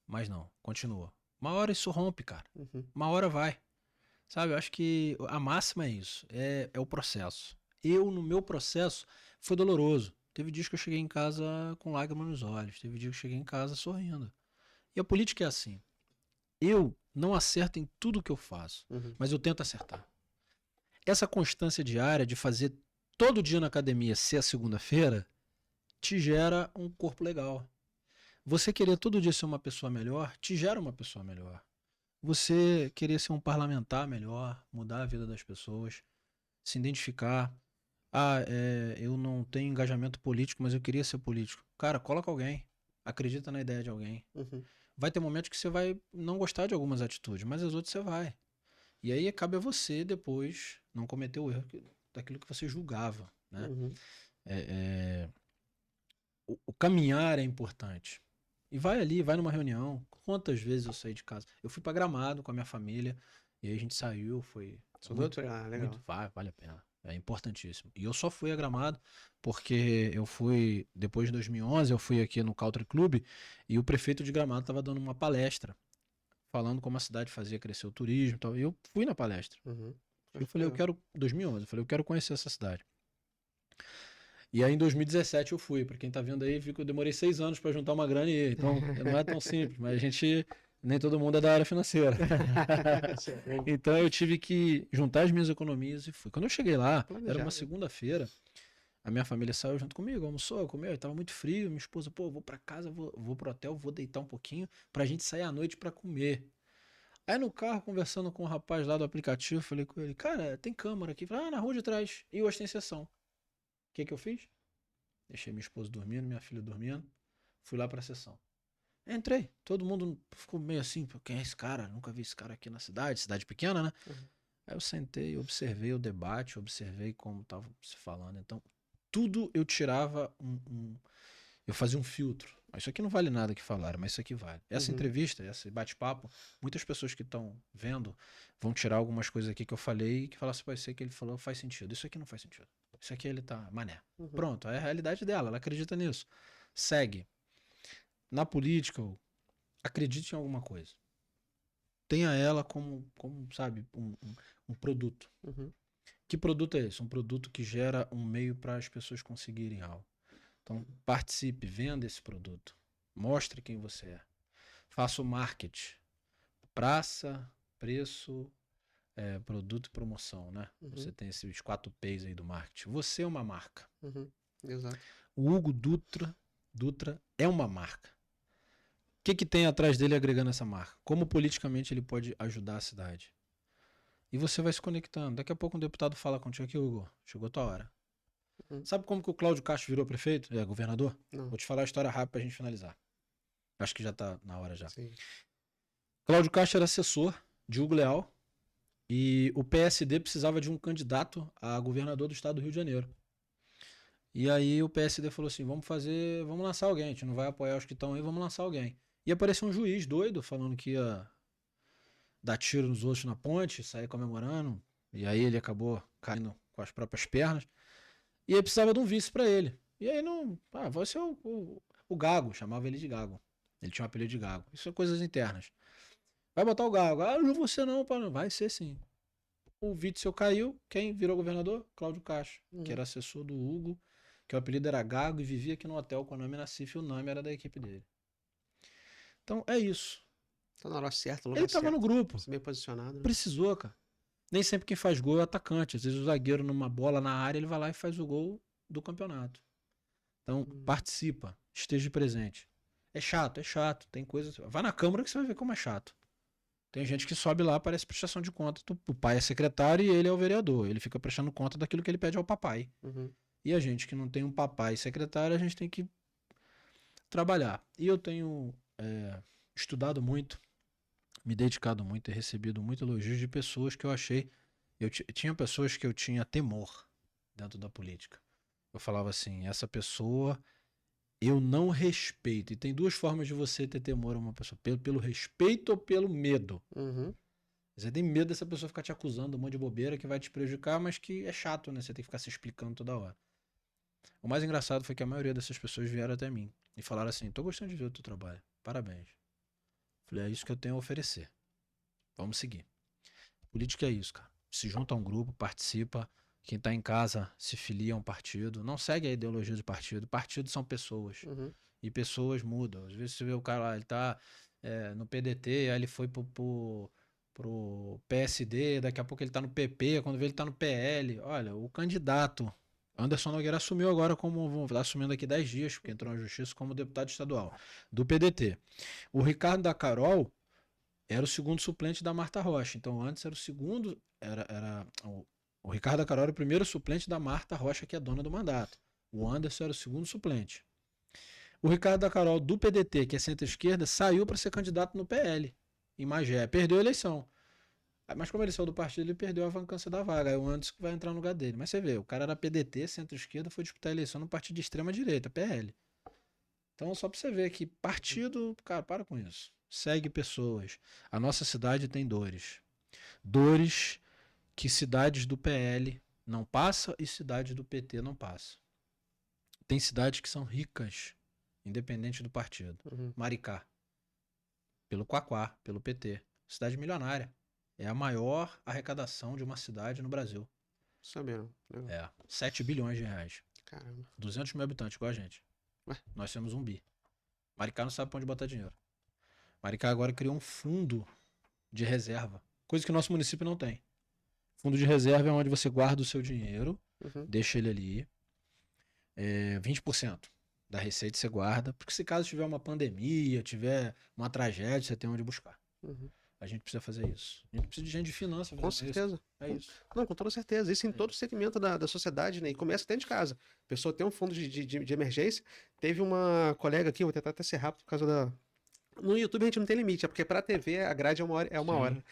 Mas não, continua. Uma hora isso rompe, cara. Uma hora vai. Sabe, eu acho que a máxima é isso. É o processo. No meu processo, foi doloroso. Teve dias que eu cheguei em casa com lágrimas nos olhos. Teve dias que eu cheguei em casa sorrindo. E a política é assim. Eu não acerto em tudo que eu faço, mas eu tento acertar. Essa constância diária de fazer todo dia na academia ser a segunda-feira te gera um corpo legal. Você querer todo dia ser uma pessoa melhor te gera uma pessoa melhor. Você querer ser um parlamentar melhor, mudar a vida das pessoas, se identificar. Eu não tenho engajamento político, mas eu queria ser político. Cara, coloca alguém. Acredita na ideia de alguém. Vai ter momentos que você vai não gostar de algumas atitudes, mas as outras você vai. E aí cabe a você depois não cometer o erro daquilo que você julgava, né? O caminhar é importante. E vai ali, vai numa reunião. Quantas vezes eu saí de casa? Eu fui pra Gramado com a minha família, e aí a gente saiu, foi... Legal. Vale a pena. É importantíssimo. E eu só fui a Gramado porque eu fui, depois de 2011, eu fui aqui no Country Club e o prefeito de Gramado estava dando uma palestra falando como a cidade fazia crescer o turismo e tal. E eu fui na palestra. Eu falei, 2011, eu falei, eu quero conhecer essa cidade. E aí em 2017 eu fui. Para quem tá vendo aí, viu que eu demorei 6 anos para juntar uma grana e então não é tão simples, mas nem todo mundo é da área financeira. Então eu tive que juntar as minhas economias e fui. Quando eu cheguei lá, era uma segunda-feira, a minha família saiu junto comigo, almoçou, comeu, e tava muito frio, minha esposa, pô, vou pra casa, vou pro hotel, vou deitar um pouquinho pra gente sair à noite pra comer. Aí no carro, conversando com o rapaz lá do aplicativo, falei com ele, cara, tem câmara aqui. Falei, na rua de trás. E hoje tem sessão. O que eu fiz? Deixei minha esposa dormindo, minha filha dormindo, fui lá pra sessão. Entrei, todo mundo ficou meio assim, quem é esse cara? Nunca vi esse cara aqui na cidade pequena, né? Aí eu sentei, observei o debate, observei como estava se falando. Então, tudo eu tirava eu fazia um filtro. Isso aqui não vale nada que falaram, mas isso aqui vale. Essa entrevista, esse bate-papo, muitas pessoas que estão vendo vão tirar algumas coisas aqui que eu falei e que falam assim, pô, isso que ele falou faz sentido. Isso aqui não faz sentido. Isso aqui ele tá mané. Pronto, é a realidade dela, ela acredita nisso. Segue. Na política, acredite em alguma coisa. Tenha ela como sabe, um produto. Que produto é esse? Um produto que gera um meio para as pessoas conseguirem algo. Então, participe, venda esse produto. Mostre quem você é. Faça o marketing. Praça, preço, produto e promoção, né? Você tem esses 4 P's aí do marketing. Você é uma marca. Exato. O Hugo Dutra é uma marca. O que tem atrás dele agregando essa marca? Como politicamente ele pode ajudar a cidade? E você vai se conectando. Daqui a pouco um deputado fala contigo aqui, Hugo, chegou a tua hora. Sabe como que o Cláudio Castro virou prefeito? Governador? Não. Vou te falar a história rápida pra gente finalizar. Acho que já tá na hora já. Sim. Cláudio Castro era assessor de Hugo Leal e o PSD precisava de um candidato a governador do estado do Rio de Janeiro. E aí o PSD falou assim, vamos lançar alguém, a gente não vai apoiar os que estão aí, vamos lançar alguém. E apareceu um juiz doido falando que ia dar tiro nos outros na ponte, sair comemorando, e aí ele acabou caindo com as próprias pernas. E aí precisava de um vice pra ele. E aí vai ser o Gago, chamava ele de Gago. Ele tinha um apelido de Gago. Isso são coisas internas. Vai botar o Gago. Não vou ser não, pai. Vai ser sim. O Witzel caiu. Quem virou governador? Cláudio Castro, que era assessor do Hugo, que o apelido era Gago e vivia aqui no hotel com o nome Nassif e o nome era da equipe dele. Então é isso. Tá na hora certa, lugar Ele tava no grupo. bem posicionado. Né? Precisou, cara. Nem sempre quem faz gol é o atacante. Às vezes o zagueiro numa bola na área, ele vai lá e faz o gol do campeonato. Então, participa, esteja presente. É chato. Tem coisas... Vai na Câmara que você vai ver como é chato. Tem gente que sobe lá, parece prestação de conta. O pai é secretário e ele é o vereador. Ele fica prestando conta daquilo que ele pede ao papai. E a gente que não tem um papai secretário, a gente tem que trabalhar. E eu tenho estudado muito, me dedicado muito e recebido muito elogios de pessoas que eu achei... Tinha pessoas que eu tinha temor dentro da política. Eu falava assim, essa pessoa eu não respeito. E tem 2 formas de você ter temor a uma pessoa. Pelo respeito ou pelo medo. Você tem medo dessa pessoa ficar te acusando um monte de bobeira que vai te prejudicar, mas que é chato, né? Você tem que ficar se explicando toda hora. O mais engraçado foi que a maioria dessas pessoas vieram até mim e falaram assim, tô gostando de ver o teu trabalho. Parabéns. Falei, é isso que eu tenho a oferecer. Vamos seguir. Política é isso, cara. Se junta a um grupo, participa. Quem tá em casa se filia a um partido. Não segue a ideologia de partido. Partidos são pessoas. E pessoas mudam. Às vezes você vê o cara lá, ele tá no PDT, aí ele foi pro PSD, daqui a pouco ele tá no PP, quando vê ele tá no PL. Olha, o candidato Anderson Nogueira assumiu agora tá assumindo aqui 10 dias, porque entrou na justiça como deputado estadual do PDT. O Ricardo da Carol era o segundo suplente da Marta Rocha. Então antes era o segundo, o Ricardo da Carol era o primeiro suplente da Marta Rocha, que é dona do mandato. O Anderson era o segundo suplente. O Ricardo da Carol do PDT, que é centro-esquerda, saiu para ser candidato no PL, em Magé. Perdeu a eleição. Mas como ele saiu do partido, ele perdeu a vacância da vaga. Aí o Anderson vai entrar no lugar dele. Mas você vê, o cara era PDT, centro-esquerda, foi disputar a eleição no partido de extrema-direita, PL. Então só para você ver que partido, cara, para com isso. Segue pessoas. A nossa cidade tem dores. Dores que cidades do PL não passa e cidades do PT não passa. Tem cidades que são ricas, independente do partido. Maricá, pelo Quaquá, pelo PT. Cidade milionária. É a maior arrecadação de uma cidade no Brasil. Saberam. 7 bilhões de reais. Caramba. 200 mil habitantes, igual a gente. Ué? Nós temos 1 bi. Maricá não sabe pra onde botar dinheiro. Maricá agora criou um fundo de reserva. Coisa que o nosso município não tem. Fundo de reserva é onde você guarda o seu dinheiro, deixa ele ali. 20% da receita você guarda, porque se caso tiver uma pandemia, tiver uma tragédia, você tem onde buscar. A gente precisa fazer isso. A gente precisa de gente de finanças. Com certeza. É isso. Não, com toda certeza. Isso em todo segmento da sociedade, né? E começa até de casa. A pessoa tem um fundo de emergência. Teve uma colega aqui, vou tentar até ser rápido por causa No YouTube a gente não tem limite, é porque pra TV a grade é uma hora. É uma Sim. hora.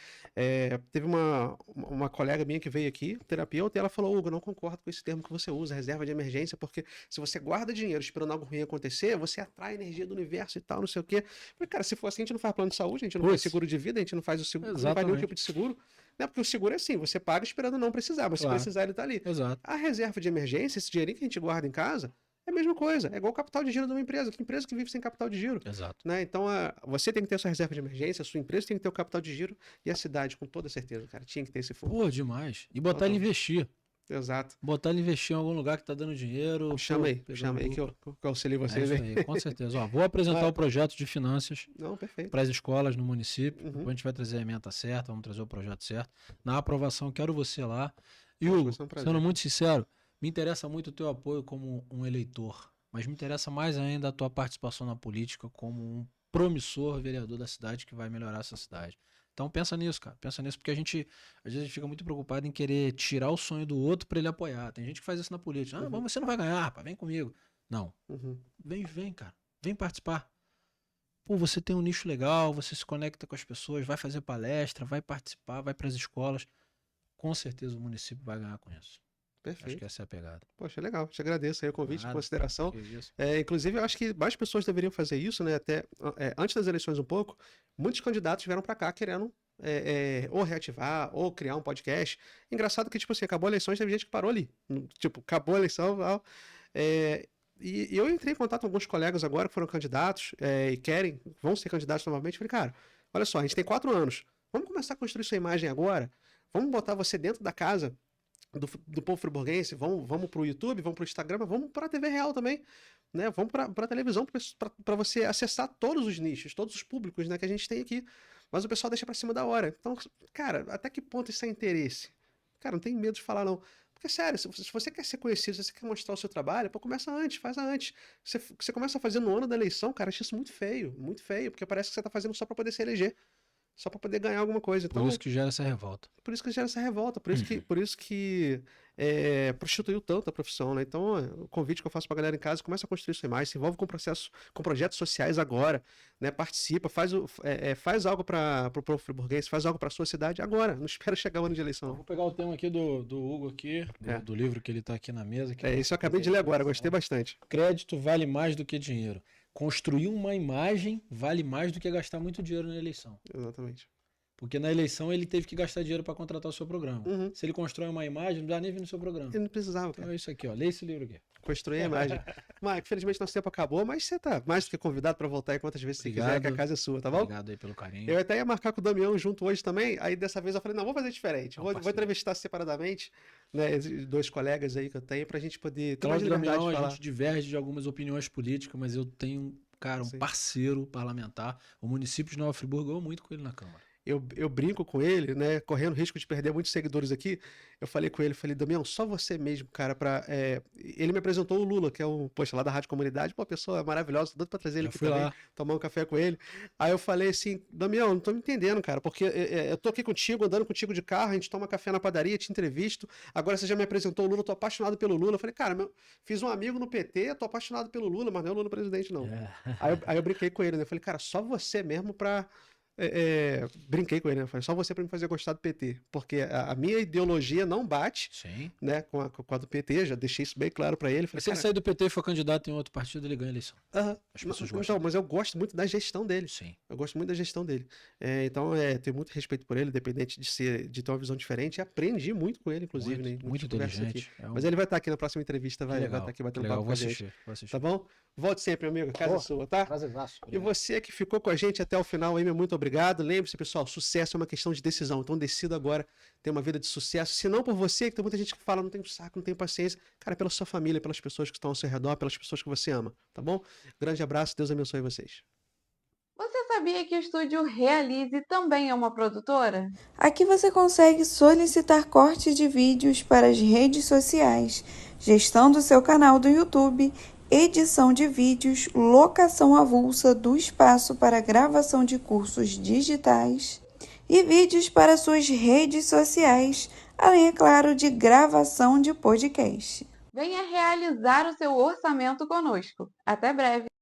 Teve uma colega minha que veio aqui, terapeuta, e ela falou: Hugo, eu não concordo com esse termo que você usa, reserva de emergência, porque se você guarda dinheiro esperando algo ruim acontecer, você atrai energia do universo e tal, não sei o quê. Eu falei, cara, se for assim, a gente não faz plano de saúde, a gente não faz Putz. seguro de vida, a gente não faz o seguro, não faz nenhum Exatamente. tipo de seguro. Né? Porque o seguro é assim, você paga esperando não precisar, mas Claro. se precisar, ele tá ali. Exato. A reserva de emergência, esse dinheirinho que a gente guarda em casa, é a mesma coisa. É igual o capital de giro de uma empresa. Que empresa que vive sem capital de giro? Exato. Né? Então, você tem que ter a sua reserva de emergência, a sua empresa tem que ter o capital de giro e a cidade, com toda certeza, cara, tinha que ter esse fundo. Pô, demais. E botar ele investir. Exato. Botar ele investir em algum lugar que tá dando dinheiro. Me chama aí que eu auxilio É vocês isso aí. aí, com certeza. Ó, vou apresentar Vai. o projeto de finanças Não, perfeito. para as escolas no município. Uhum. Depois a gente vai trazer a ementa certa, vamos trazer o projeto certo. Na aprovação, quero você lá. E Poxa, Hugo, vai ser um prazer. sendo muito sincero, me interessa muito o teu apoio como um eleitor, mas me interessa mais ainda a tua participação na política como um promissor vereador da cidade que vai melhorar essa cidade. Então pensa nisso, cara. Pensa nisso, porque às vezes a gente fica muito preocupado em querer tirar o sonho do outro para ele apoiar. Tem gente que faz isso na política. Ah, mas você não vai ganhar, rapaz, vem comigo. Não. Uhum. Vem, cara. Vem participar. Pô, você tem um nicho legal, você se conecta com as pessoas, vai fazer palestra, vai participar, vai para as escolas. Com certeza o município vai ganhar com isso. Acho Perfeito. que essa é a pegada. Poxa, legal. Te agradeço aí o convite, a Nada. consideração. Que isso. Inclusive, eu acho que mais pessoas deveriam fazer isso, né? Até antes das eleições um pouco, muitos candidatos vieram para cá querendo ou reativar, ou criar um podcast. Engraçado que, tipo assim, acabou a eleição e teve gente que parou ali. Tipo, acabou a eleição e eu entrei em contato com alguns colegas agora que foram candidatos e vão ser candidatos novamente. Falei, cara, olha só, a gente tem 4 anos. Vamos começar a construir sua imagem agora? Vamos botar você dentro da casa do povo friburguense, vamos pro YouTube, vamos pro Instagram, mas vamos pra TV real também, né? Vamos pra televisão pra você acessar todos os nichos, todos os públicos, né, que a gente tem aqui. Mas o pessoal deixa pra cima da hora. Então, cara, até que ponto isso é interesse? Cara, não tem medo de falar, não. Porque, sério, se você quer ser conhecido, se você quer mostrar o seu trabalho, pô, começa antes, faz antes. Você começa a fazer no ano da eleição, cara, acho isso muito feio, porque parece que você tá fazendo só pra poder se eleger. Só pra poder ganhar alguma coisa. Então, Por isso que gera essa revolta. por isso que gera essa revolta, por isso que prostituiu tanto a profissão, né? Então, o convite que eu faço pra galera em casa, começa a construir sua imagem, se envolve com projetos sociais agora, né? Participa, faz algo pro povo friburguense, faz algo pra sua cidade agora, não espera chegar o ano de eleição. Eu vou pegar o tema aqui do Hugo aqui, do livro que ele tá aqui na mesa. Que Isso eu acabei de ler agora, gostei bastante. Crédito vale mais do que dinheiro. Construir uma imagem vale mais do que gastar muito dinheiro na eleição. Exatamente. Porque na eleição ele teve que gastar dinheiro para contratar o seu programa. Uhum. Se ele constrói uma imagem, não dá nem vir no seu programa. Ele não precisava, Então cara. é isso aqui, ó. Lê esse livro aqui. Construir a imagem. Mike, felizmente nosso tempo acabou, mas você tá mais do que convidado pra voltar aí quantas vezes você quiser, que a casa é sua, tá bom? Obrigado aí pelo carinho. Eu até ia marcar com o Damião junto hoje também, aí dessa vez eu falei, não, vou fazer diferente, vou entrevistar separadamente, né, 2 colegas aí que eu tenho, pra gente poder ter mais Cláudio liberdade Damião, de a falar. gente diverge de algumas opiniões políticas, mas eu tenho, cara, um Sim. parceiro parlamentar. O município de Nova Friburgo ganhou muito com ele na Câmara. Eu brinco com ele, né, correndo risco de perder muitos seguidores aqui, eu falei com ele, falei, Damião, só você mesmo, cara, ele me apresentou o Lula, que é poxa, lá da Rádio Comunidade, pô, pessoa maravilhosa, doido pra trazer ele Já aqui fui também, lá. tomar um café com ele. Aí eu falei assim, Damião, não tô me entendendo, cara, porque eu tô aqui contigo, andando contigo de carro, a gente toma café na padaria, te entrevisto, agora você já me apresentou o Lula, tô apaixonado pelo Lula. Eu falei, cara, fiz um amigo no PT, tô apaixonado pelo Lula, mas não é o Lula presidente, não. Aí eu brinquei com ele, né, eu falei, cara, só você mesmo pra... brinquei com ele, né? Falei, só você pra me fazer gostar do PT, porque a minha ideologia não bate, Sim. né, com a do PT, já deixei isso bem claro pra ele. Falei, Mas se ele sair do PT e for candidato em outro partido, ele ganha a eleição. As pessoas gostam. Mas eu gosto muito da gestão dele. Sim. Eu gosto muito da gestão dele. Então, tenho muito respeito por ele, independente de ter uma visão diferente. E aprendi muito com ele, inclusive, né? Muito inteligente. Mas ele vai estar aqui na próxima entrevista, vai estar aqui batendo papo Vou com a gente. assistir, vou assistir. Tá bom? Volte sempre, amigo. A casa é sua, tá? Prazerzaço. E você que ficou com a gente até o final aí, meu muito obrigado. Lembre-se, pessoal, sucesso é uma questão de decisão. Então decida agora ter uma vida de sucesso. Se não por você, que tem muita gente que fala, não tem saco, não tem paciência. Cara, pela sua família, pelas pessoas que estão ao seu redor, pelas pessoas que você ama, tá bom? Grande abraço, Deus abençoe vocês. Você sabia que o Estúdio Realize também é uma produtora? Aqui você consegue solicitar corte de vídeos para as redes sociais, gestão do seu canal do YouTube, edição de vídeos, locação avulsa do espaço para gravação de cursos digitais e vídeos para suas redes sociais, além, é claro, de gravação de podcast. Venha realizar o seu orçamento conosco. Até breve!